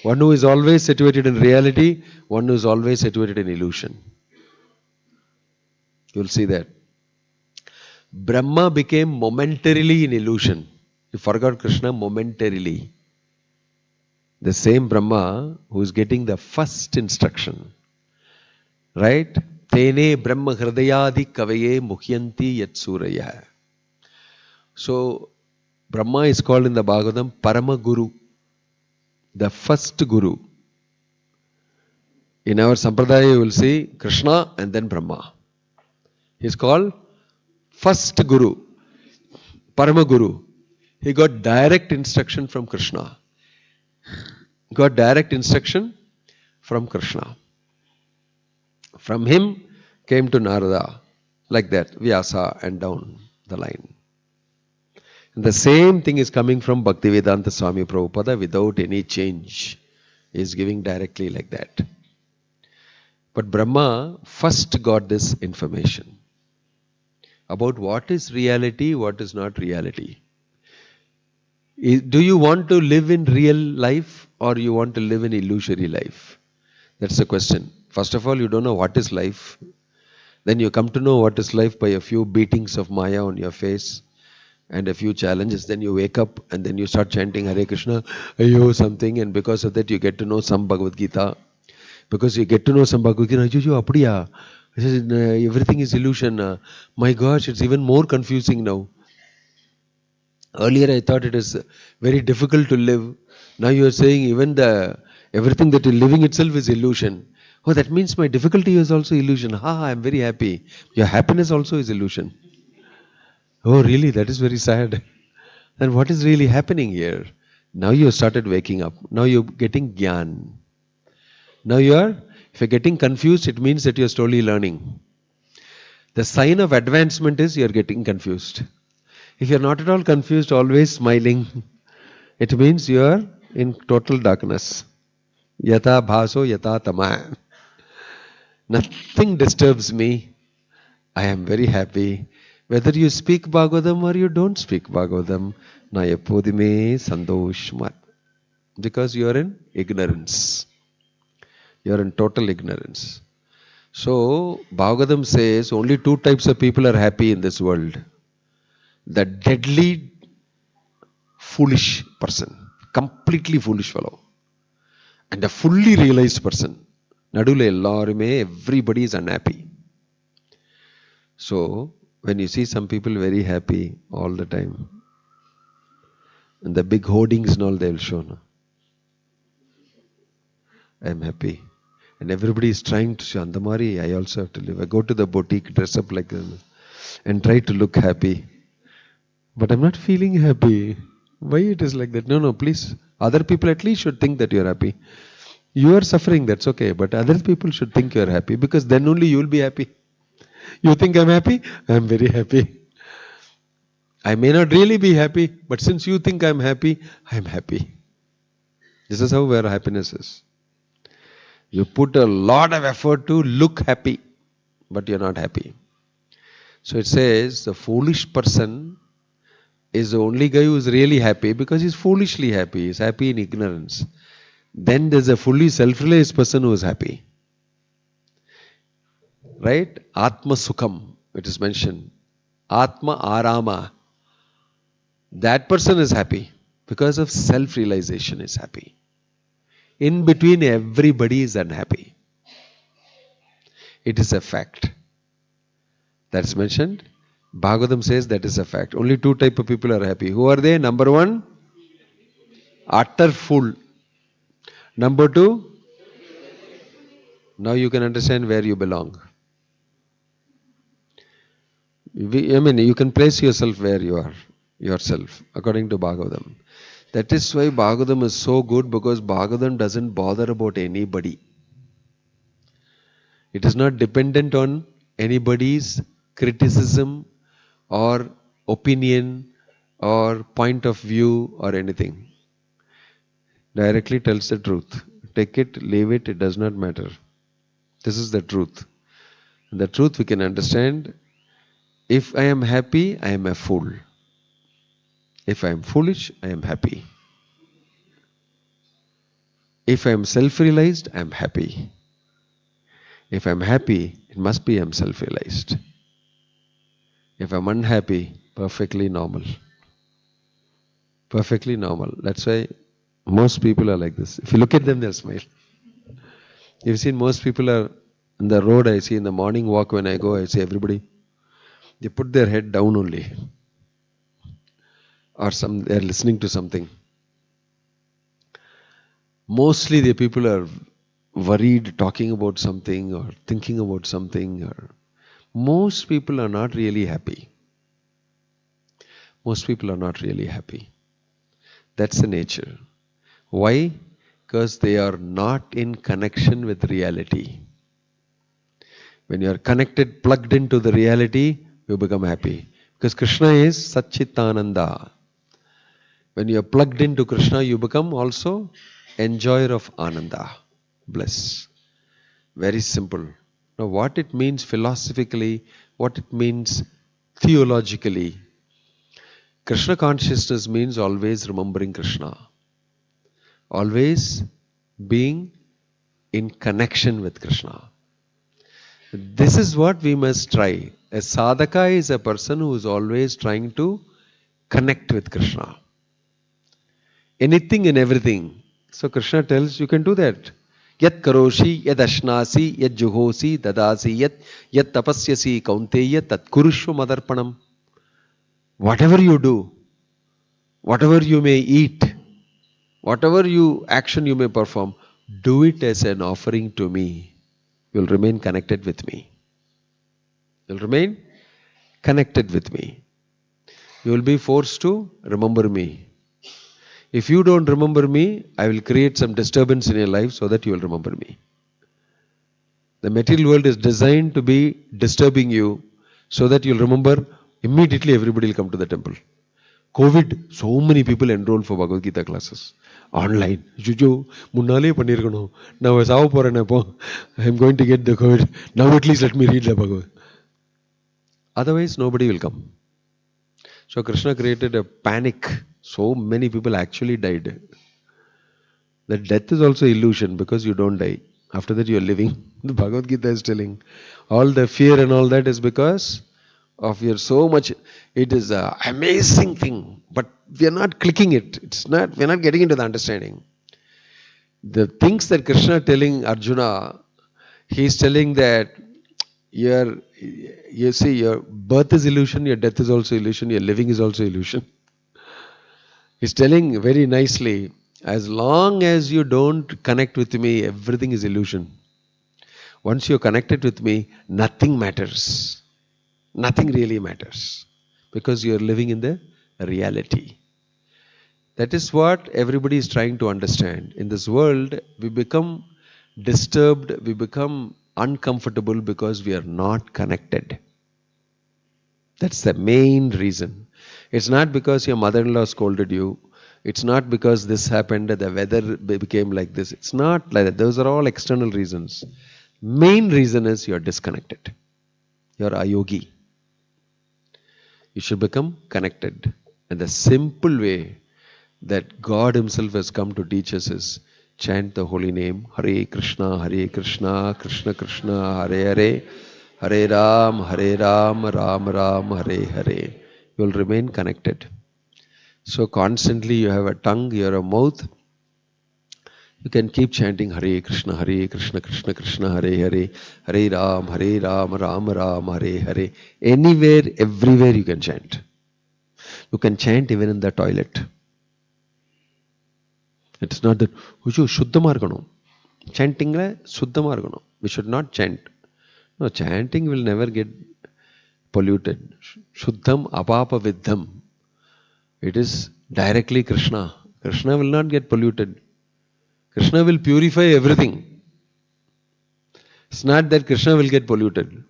One who is always situated in reality, one who is always situated in illusion. You will see that. Brahma became momentarily in illusion. He forgot Krishna momentarily. The same Brahma who is getting the first instruction. Right? Tene Brahma Hridayadi Kavaye Muhyanti Yat Suraya. So, Brahma is called in the Bhagavatam Parama Guru. The first Guru. In our Sampradaya you will see Krishna and then Brahma. He is called first Guru. Parama Guru. He got direct instruction from Krishna. Got direct instruction from Krishna. From him came to Narada. Like that. Vyasa and down the line. And the same thing is coming from Bhaktivedanta Swami Prabhupada without any change. He is giving directly like that. But Brahma first got this information about what is reality, what is not reality. Do you want to live in real life or you want to live in illusory life? That's the question. First of all, you don't know what is life. Then you come to know what is life by a few beatings of Maya on your face and a few challenges. Then you wake up and then you start chanting Hare Krishna, Ayo something, and because of that you get to know some Bhagavad Gita. Because you get to know some Bhagavad Gita, Ayo apadiya. Everything is illusion. My gosh, it's even more confusing now. Earlier I thought it is very difficult to live. Now you are saying even everything that is living itself is illusion. Oh, that means my difficulty is also illusion. I am very happy. Your happiness also is illusion. Oh, really? That is very sad. Then what is really happening here? Now you have started waking up. Now you are getting Gyan. Now if you are getting confused, it means that you are slowly learning. The sign of advancement is you are getting confused. If you are not at all confused, always smiling, it means you are in total darkness. Yata bhaso yata tama. Nothing disturbs me. I am very happy. Whether you speak Bhagavatam or you don't speak Bhagavatam, na epodime sandoshmat. Because you are in ignorance. You are in total ignorance. So, Bhagavatam says only two types of people are happy in this world. The deadly foolish person, completely foolish fellow, and a fully realized person. Nadule ellarume, everybody is unhappy. So, when you see some people very happy all the time, and the big hoardings and all they will show, no? I am happy. And everybody is trying to show, Andamari, I also have to live. I go to the boutique, dress up like them, and try to look happy. But I'm not feeling happy. Why it is like that? No, please. Other people at least should think that you're happy. You are suffering, that's okay. But other people should think you're happy, because then only you will be happy. You think I'm happy? I'm very happy. I may not really be happy, but since you think I'm happy, I'm happy. This is how where happiness is. You put a lot of effort to look happy, but you're not happy. So it says the foolish person is the only guy who is really happy because he's foolishly happy. He's happy in ignorance. Then there's a fully self-realized person who is happy. Right? Atma Sukham, it is mentioned. Atma Arama. That person is happy because of self-realization is happy. In between, everybody is unhappy. It is a fact. That's mentioned. Bhagavatam says that is a fact. Only two type of people are happy. Who are they? Number one, utter fool. Number two, now you can understand where you belong. You can place yourself where you are, yourself, according to Bhagavatam. That is why Bhagavatam is so good, because Bhagavatam doesn't bother about anybody. It is not dependent on anybody's criticism or opinion or point of view or anything. Directly tells the truth. Take it, leave it, it does not matter. This is the truth. And the truth we can understand. If I am happy, I am a fool. If I am foolish, I am happy. If I am self-realized, I am happy. If I am happy, it must be I am self-realized. If I am unhappy, perfectly normal. Perfectly normal. That's why most people are like this. If you look at them, they'll smile. You've seen most people are on the road, I see in the morning walk when I go, I see everybody, they put their head down only. Or they're listening to something. Mostly the people are worried, talking about something or thinking about something. Or most people are not really happy. Most people are not really happy. That's the nature. Why? Because they are not in connection with reality. When you are connected, plugged into the reality, you become happy. Because Krishna is Satchitananda. When you are plugged into Krishna, you become also enjoyer of Ananda, bliss. Very simple. Now what it means philosophically, what it means theologically. Krishna consciousness means always remembering Krishna. Always being in connection with Krishna. This is what we must try. A sadhaka is a person who is always trying to connect with Krishna. Anything and everything. So Krishna tells you can do that. Yat karoshi, yat ashnasi, yat juhosi, dadasi, yat tapasyasi, kaunteya, tat kurushva madarpanam. Whatever you do, whatever you may eat, whatever action you may perform, do it as an offering to me. You will remain connected with me. You will remain connected with me. You will be forced to remember me. If you don't remember me, I will create some disturbance in your life so that you will remember me. The material world is designed to be disturbing you so that you will remember. Immediately everybody will come to the temple. COVID, so many people enrolled for Bhagavad Gita classes. Online. Now I am going to get the COVID. Now at least let me read the Bhagavad. Otherwise, nobody will come. So Krishna created a panic. So many people actually died. That death is also illusion because you don't die. After that you are living. The Bhagavad Gita is telling all the fear and all that is because of your so much. It is an amazing thing, but we are not clicking it. It's not. We are not getting into the understanding. The things that Krishna telling Arjuna, he is telling that you see, your birth is illusion, your death is also illusion, your living is also illusion. He's telling very nicely, as long as you don't connect with me, everything is illusion. Once you're connected with me, nothing matters. Nothing really matters. Because you're living in the reality. That is what everybody is trying to understand. In this world, we become disturbed, we become uncomfortable because we are not connected. That's the main reason. It's not because your mother-in-law scolded you. It's not because this happened, the weather became like this. It's not like that. Those are all external reasons. Main reason is you're disconnected. You're a yogi. You should become connected. And the simple way that God Himself has come to teach us is chant the holy name, Hare Krishna, Krishna Krishna, Hare Hare, Hare Ram, Ram Ram, Hare Hare. You will remain connected. So constantly you have a tongue, you have a mouth. You can keep chanting Hare Krishna, Krishna Krishna, Hare Hare, Hare Ram, Ram Ram, Hare Hare. Anywhere, everywhere you can chant. You can chant even in the toilet. It's not that, chanting we should not chant. No, chanting will never get polluted. Shuddham apapa viddham. It is directly Krishna. Krishna will not get polluted. Krishna will purify everything. It's not that Krishna will get polluted.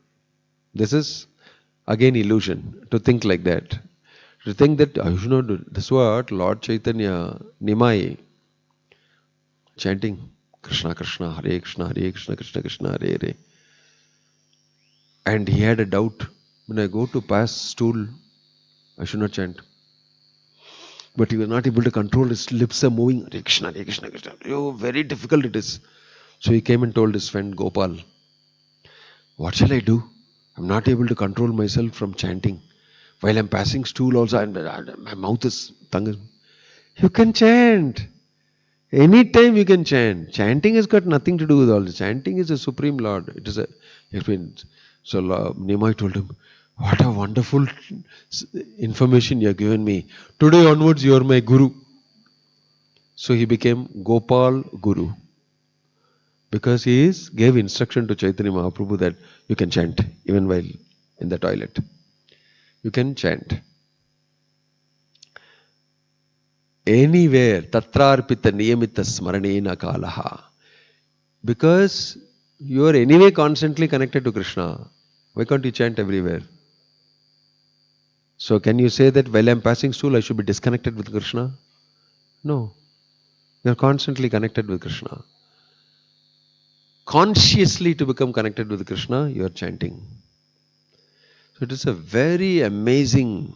This is again illusion to think like that. To think that I should not do. This is what Lord Chaitanya Nimai chanting Krishna Krishna, Hare Krishna, Krishna Krishna, Hare Hare. And he had a doubt. When I go to pass stool, I should not chant. But he was not able to control, his lips are moving. Hare Krishna, Krishna. Oh, very difficult it is. So he came and told his friend Gopal, what shall I do? I'm not able to control myself from chanting. While I'm passing stool also, and my mouth is, tongue is. You can chant. Anytime you can chant. Chanting has got nothing to do with all this. Chanting is a supreme Lord. It is a. So Nimai told him, what a wonderful information you have given me. Today onwards you are my Guru. So he became Gopal Guru. Because he gave instruction to Chaitanya Mahaprabhu that you can chant even while in the toilet. You can chant. Anywhere, tatrarpita niyamita smaranena kalaha. Because you are anyway constantly connected to Krishna. Why can't you chant everywhere? So can you say that while I am passing stool I should be disconnected with Krishna? No. You are constantly connected with Krishna. Consciously to become connected with Krishna, you are chanting. So it is a very amazing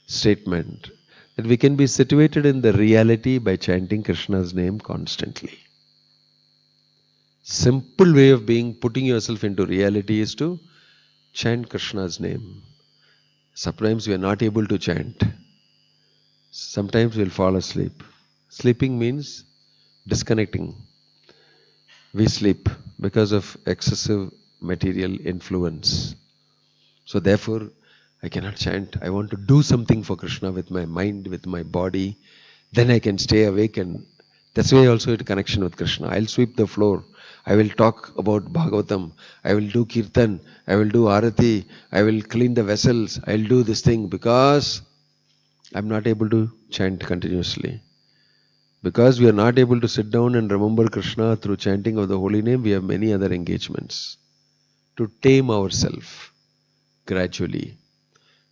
statement that we can be situated in the reality by chanting Krishna's name constantly. Simple way of putting yourself into reality is to chant Krishna's name. Sometimes we are not able to chant. Sometimes we will fall asleep. Sleeping means disconnecting. We sleep because of excessive material influence. So therefore, I cannot chant. I want to do something for Krishna with my mind, with my body. Then I can stay awake, and that's why also a connection with Krishna. I'll sweep the floor. I will talk about Bhagavatam. I will do Kirtan. I will do Arati. I will clean the vessels. I'll do this thing because I'm not able to chant continuously. Because we are not able to sit down and remember Krishna through chanting of the holy name, we have many other engagements to tame ourselves gradually.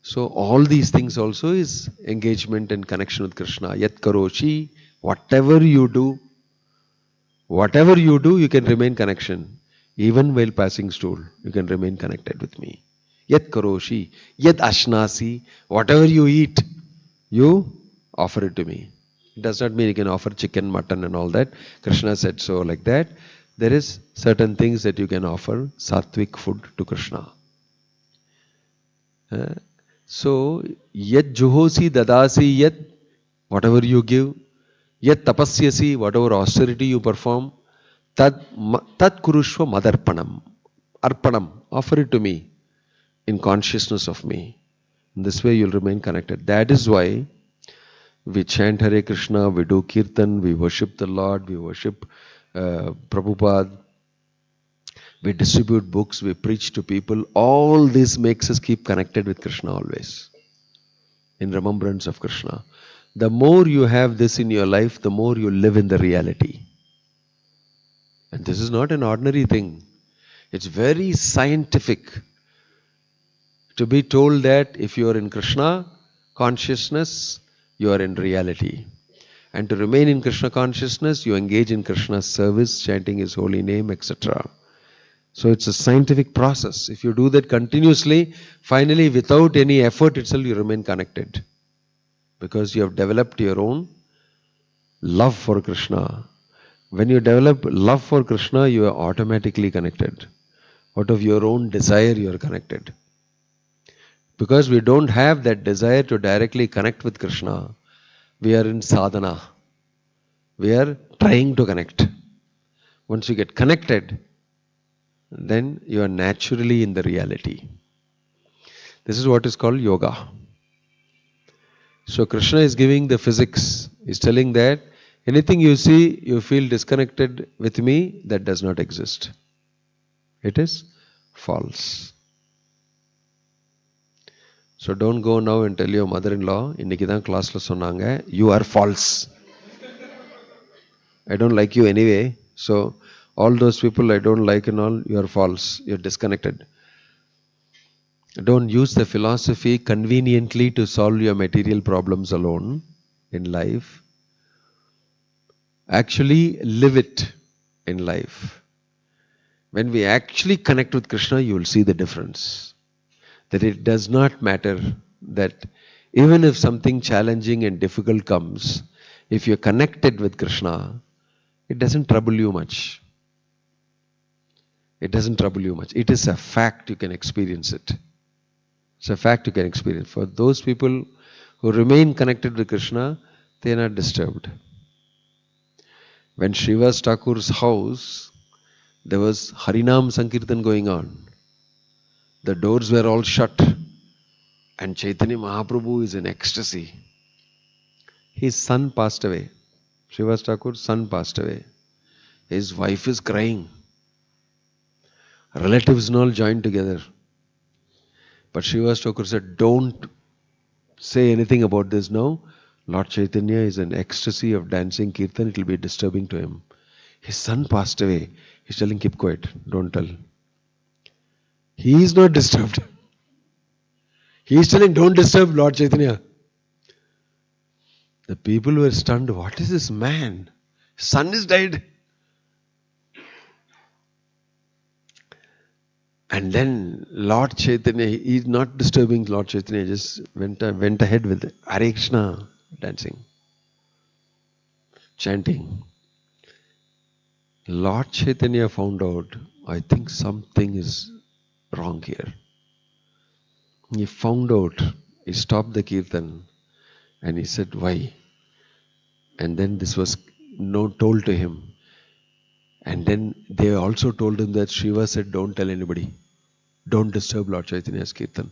So all these things also is engagement and connection with Krishna. Yat karoshi, whatever you do, you can remain connection. Even while passing stool, you can remain connected with me. yat karoshi, yat ashnasi, whatever you eat, you offer it to me. It does not mean you can offer chicken, mutton and all that. Krishna said so like that. There is certain things that you can offer sattvic food to Krishna. So, yat juhosi dadasi yat, whatever you give, yat tapasyasi, whatever austerity you perform, tat kurushva madarpanam. Arpanam, offer it to me in consciousness of me. In this way you will remain connected. That is why we chant Hare Krishna, we do Kirtan, we worship the Lord, we worship Prabhupada, we distribute books, we preach to people. All this makes us keep connected with Krishna always, in remembrance of Krishna. The more you have this in your life, the more you live in the reality. And this is not an ordinary thing. It's very scientific to be told that if you are in Krishna consciousness, you are in reality. And to remain in Krishna consciousness, you engage in Krishna's service, chanting His holy name, etc. So it's a scientific process. If you do that continuously, finally without any effort itself, you remain connected. Because you have developed your own love for Krishna. When you develop love for Krishna, you are automatically connected. Out of your own desire, you are connected. Because we don't have that desire to directly connect with Krishna, we are in sadhana. We are trying to connect. Once you get connected, then you are naturally in the reality. This is what is called yoga. So Krishna is giving the physics. He is telling that anything you see, you feel disconnected with me, that does not exist. It is false. So don't go now and tell your mother-in-law, innikithan class la sonnanga, you are false. I don't like you anyway. So all those people I don't like and all, you are false. You are disconnected. Don't use the philosophy conveniently to solve your material problems alone in life. Actually live it in life. When we actually connect with Krishna, you will see the difference. That it does not matter that even if something challenging and difficult comes, if you are connected with Krishna, it doesn't trouble you much. It doesn't trouble you much. It is a fact, you can experience it. It's a fact you can experience. For those people who remain connected with Krishna, they are not disturbed. When Srivas Thakur's house, there was Harinam Sankirtan going on. The doors were all shut and Chaitanya Mahaprabhu is in ecstasy. His son passed away. Srivas Thakur's son passed away. His wife is crying. Relatives and all joined together. But Srivas Thakur said, don't say anything about this now. Lord Chaitanya is in ecstasy of dancing Kirtan. It will be disturbing to him. His son passed away. He's telling, keep quiet. Don't tell. He is not disturbed. He is telling, don't disturb Lord Chaitanya. The people were stunned. What is this man? His son is died. And then Lord Chaitanya, he is not disturbing Lord Chaitanya, just went ahead with it. Hare Krishna, dancing, chanting. Lord Chaitanya found out, I think something is wrong here. He found out, he stopped the Kirtan and he said, why? And then this was told to him. And then they also told him that Shiva said, don't tell anybody. Don't disturb Lord Chaitanya's Kirtan.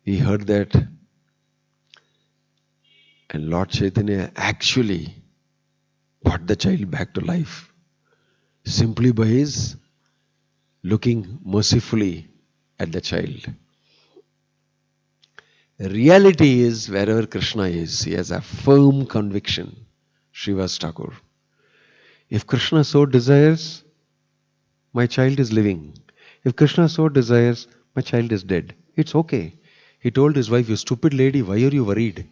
He heard that. And Lord Chaitanya actually brought the child back to life. Simply by his looking mercifully at the child. The reality is, wherever Krishna is, he has a firm conviction. Srivas Thakur. If Krishna so desires, my child is living. If Krishna so desires, my child is dead. It's okay. He told his wife, you stupid lady, why are you worried?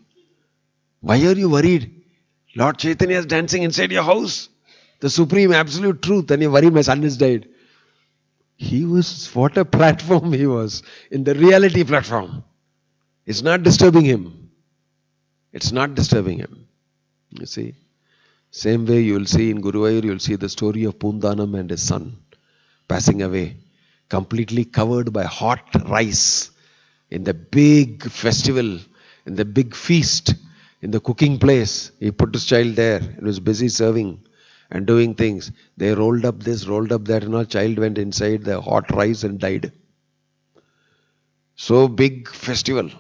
Why are you worried? Lord Chaitanya is dancing inside your house. The supreme absolute truth. And you worry, my son is dead. What a platform he was, in the reality platform. It's not disturbing him. It's not disturbing him. You see? Same way you will see in Guruvayur, you will see the story of Poondanam and his son passing away, completely covered by hot rice in the big festival, in the big feast, in the cooking place. He put his child there and was busy serving and doing things. They rolled up this, rolled up that, and our child went inside the hot rice and died. So big festival.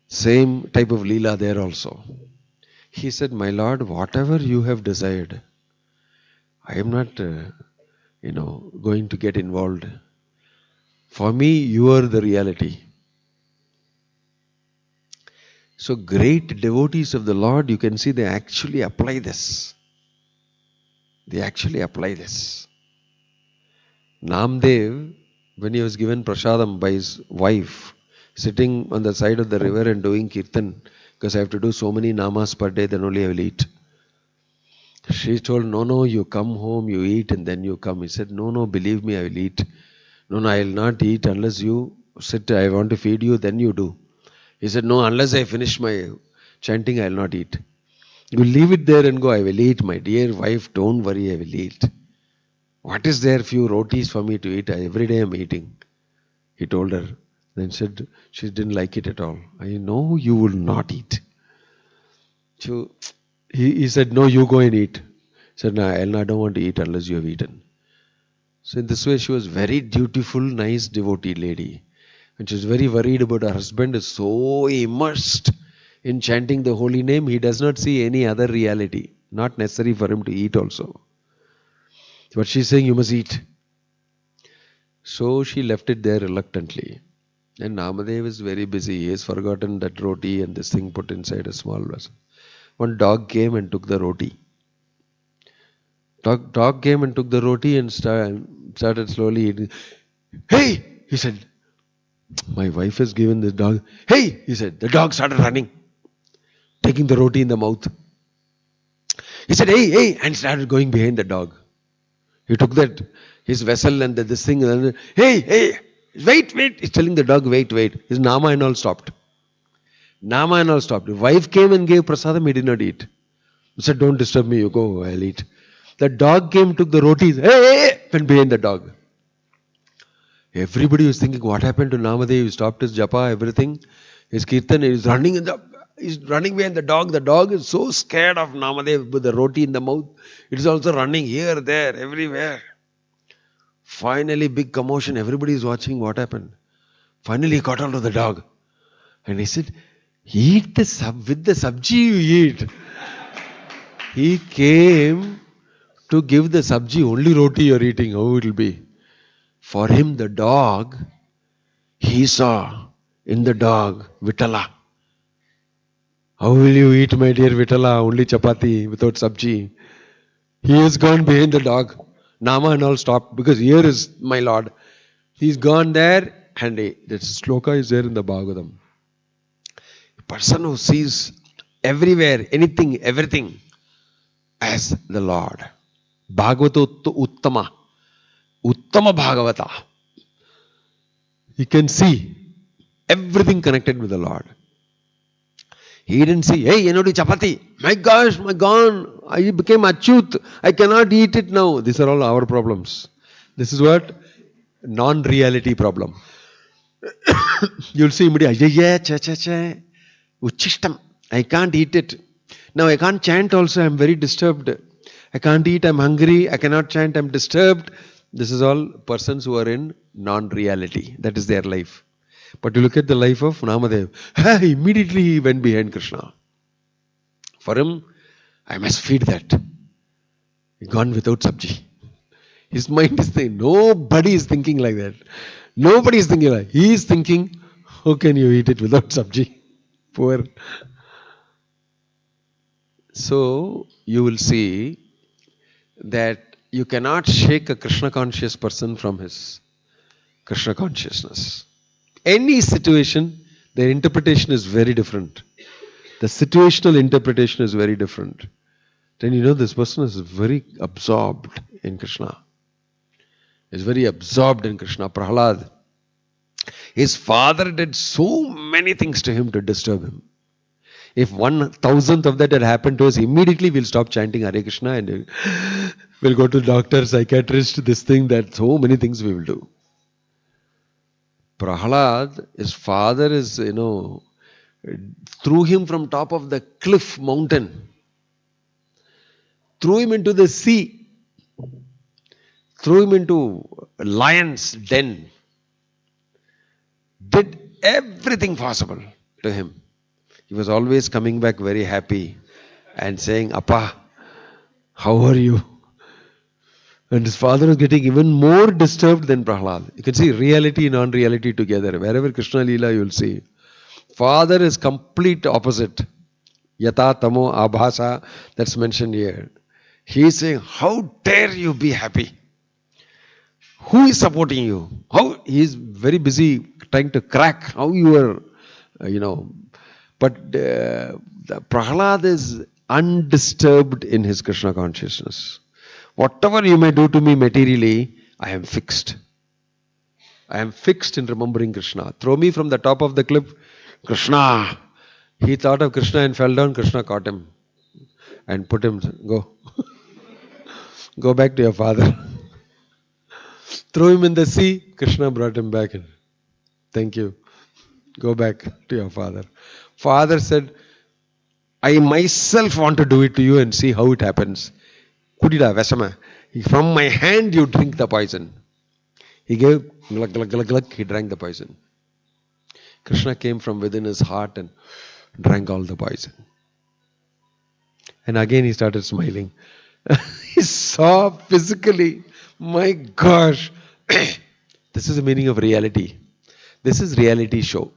Same type of Leela there also. He said, my Lord, whatever you have desired, I am not, going to get involved. For me, you are the reality. So great devotees of the Lord, you can see they actually apply this. They actually apply this. Namdev, when he was given prasadam by his wife, sitting on the side of the river and doing kirtan, because I have to do so many namas per day, then only I will eat. She told, no, you come home, you eat, and then you come. He said, no, believe me, I will eat. No, I will not eat unless you sit, I want to feed you, then you do. He said, no, unless I finish my chanting, I will not eat. You leave it there and go, I will eat, my dear wife, don't worry, I will eat. What is there, few rotis for me to eat? Every day I am eating. He told her. Then said, she didn't like it at all. I know you will not eat. So he said, no, you go and eat. He said, no, I don't want to eat unless you have eaten. So in this way, she was very dutiful, nice devotee lady. And she was very worried about her husband is so immersed in chanting the holy name, he does not see any other reality. Not necessary for him to eat also. But she's saying, you must eat. So she left it there reluctantly. And Namadev is very busy. He has forgotten that roti and this thing put inside a small vessel. One dog came and took the roti. Dog came and took the roti and started slowly eating. Hey! He said, my wife has given the dog. Hey! He said, the dog started running, taking the roti in the mouth. He said, hey! And started going behind the dog. He took that, his vessel and this thing. And hey! Wait! He's telling the dog, wait. His nama and all stopped. The wife came and gave prasadam, he did not eat. He said, don't disturb me, you go, I'll eat. The dog came, took the rotis, hey! Went behind the dog. Everybody was thinking, what happened to Namadev? He stopped his japa, everything. His kirtan, he's running behind the dog. The dog is so scared of Namadev with the roti in the mouth. It is also running here, there, everywhere. Finally, big commotion. Everybody is watching what happened. Finally, he caught hold of the dog. And he said, eat with the sabji you eat. He came to give the sabji, only roti you are eating. How it will be? For him, the dog, he saw in the dog, Vitala. How will you eat, my dear Vitala, only chapati without sabji? He has gone behind the dog. Nama and all stopped because here is my Lord. He's gone there and the sloka is there in the Bhagavatam. A person who sees everywhere, anything, everything as the Lord. Bhagavata Uttama. Uttama Bhagavata. He can see everything connected with the Lord. He didn't see, hey, chapati. My gosh, my God, I became achyut. I cannot eat it now. These are all our problems. This is what? Non-reality problem. You'll see immediately, uchishtam. I can't eat it. Now I can't chant also. I'm very disturbed. I can't eat. I'm hungry. I cannot chant. I'm disturbed. This is all persons who are in non-reality. That is their life. But you look at the life of Namadev. Immediately he went behind Krishna. For him, I must feed that. He gone without sabji. His mind is thinking. Nobody is thinking like that. Nobody is thinking like that. He is thinking, how can you eat it without sabji? Poor. So, you will see that you cannot shake a Krishna conscious person from his Krishna consciousness. Any situation, their interpretation is very different. The situational interpretation is very different. Then this person is very absorbed in Krishna. Is very absorbed in Krishna. Prahlad, his father did so many things to him to disturb him. If 1,000th of that had happened to us, immediately we'll stop chanting Hare Krishna and we'll go to doctor, psychiatrist, this thing, that, so many things we will do. Prahlad, his father is, threw him from top of the cliff mountain, threw him into the sea, threw him into a lion's den, did everything possible to him. He was always coming back very happy and saying, Appa, how are you? And his father was getting even more disturbed than Prahlad. You can see reality and non-reality together. Wherever Krishna Leela, you will see. Father is complete opposite. Yata tamo abhasa, that's mentioned here. He is saying, how dare you be happy? Who is supporting you? How? He is very busy trying to crack how you are, But the Prahlad is undisturbed in his Krishna consciousness. Whatever you may do to me materially, I am fixed. I am fixed in remembering Krishna. Throw me from the top of the cliff, Krishna. He thought of Krishna and fell down. Krishna caught him and put him, go. Go back to your father. Throw him in the sea. Krishna brought him back in. Thank you. Go back to your father. Father said, I myself want to do it to you and see how it happens. Kudida Vesama. From my hand you drink the poison. He gave glug, glug, glug, glug. He drank the poison. Krishna came from within his heart and drank all the poison. And again he started smiling. He saw physically, my gosh, this is the meaning of reality. This is reality show.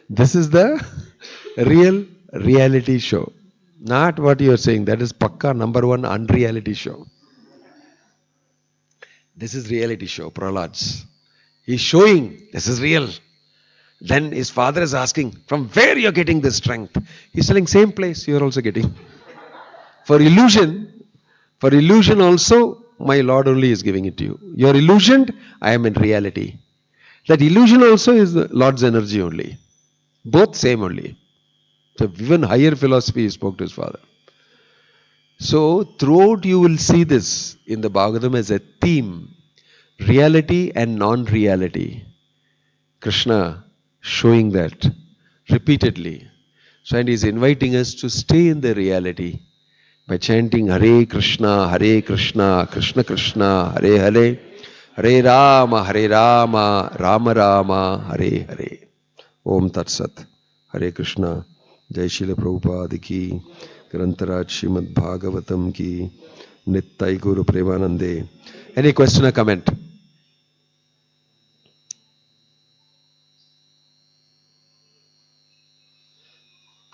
This is the real reality show. Not what you are saying. That is pakka number one unreality show. This is reality show, Prahlad's. He is showing this is real. Then his father is asking, from where you are getting this strength? He is telling, same place you are also getting. For illusion also, my Lord only is giving it to you. You are illusioned, I am in reality. That illusion also is the Lord's energy only. Both same only. So even higher philosophy he spoke to his father. So throughout you will see this in the Bhagavatam as a theme. Reality and non-reality. Krishna showing that repeatedly. So and he is inviting us to stay in the reality by chanting Hare Krishna, Krishna Krishna, Hare Hare, Hare Rama, Rama Rama, Hare Hare. Om Tat Sat. Hare Krishna. Jai Srila Prabhupada ki, Grantaraj Srimad Bhagavatam ki, Nittai Guru Premanande. Any question or comment?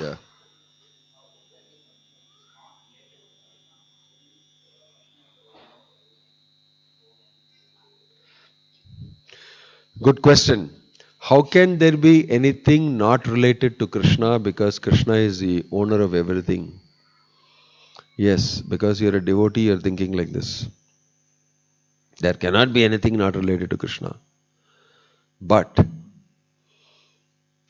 Yeah. Good question. How can there be anything not related to Krishna because Krishna is the owner of everything? Yes, because you are a devotee, you are thinking like this. There cannot be anything not related to Krishna. But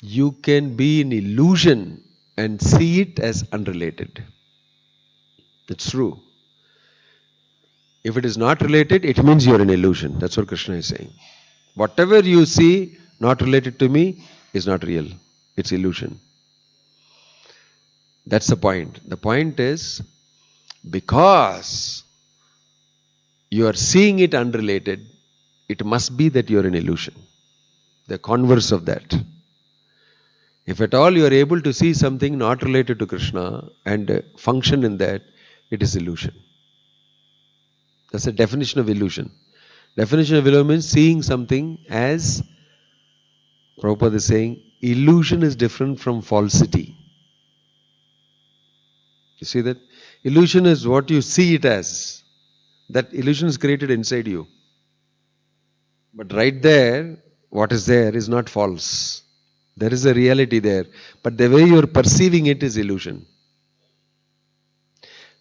you can be in illusion and see it as unrelated. It's true. If it is not related, it means you are in illusion. That's what Krishna is saying. Whatever you see not related to me is not real. It's illusion. That's the point. The point is, because you are seeing it unrelated, it must be that you are in illusion. The converse of that. If at all you are able to see something not related to Krishna and function in that, it is illusion. That's the definition of illusion. Definition of illusion means seeing something as, Prabhupada is saying, illusion is different from falsity. You see that? Illusion is what you see it as. That illusion is created inside you. But right there, what is there is not false. There is a reality there. But the way you are perceiving it is illusion.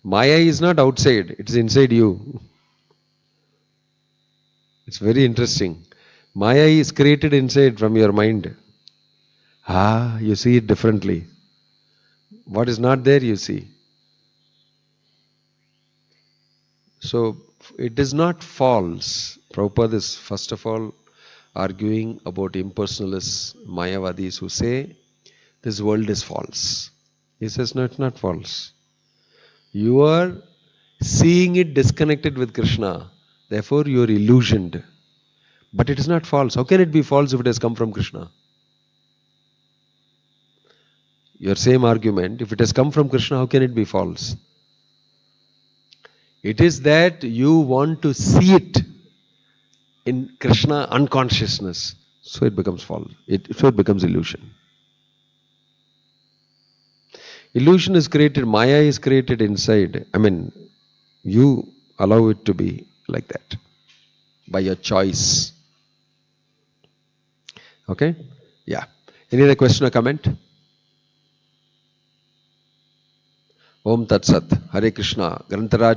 Maya is not outside, it is inside you. It's very interesting. Maya is created inside from your mind. You see it differently. What is not there, you see. So it is not false. Prabhupada is first of all arguing about impersonalists, Mayavadis who say this world is false. He says, no, it's not false. You are seeing it disconnected with Krishna. Therefore, you are illusioned. But it is not false. How can it be false if it has come from Krishna? Your same argument, if it has come from Krishna, how can it be false? It is that you want to see it in Krishna unconsciousness. So it becomes false. So it becomes illusion. Illusion is created, Maya is created inside. I mean, you allow it to be like that by your choice. Okay? Yeah. Any other question or comment? Om Tat Sat. Hare Krishna. Grantaraj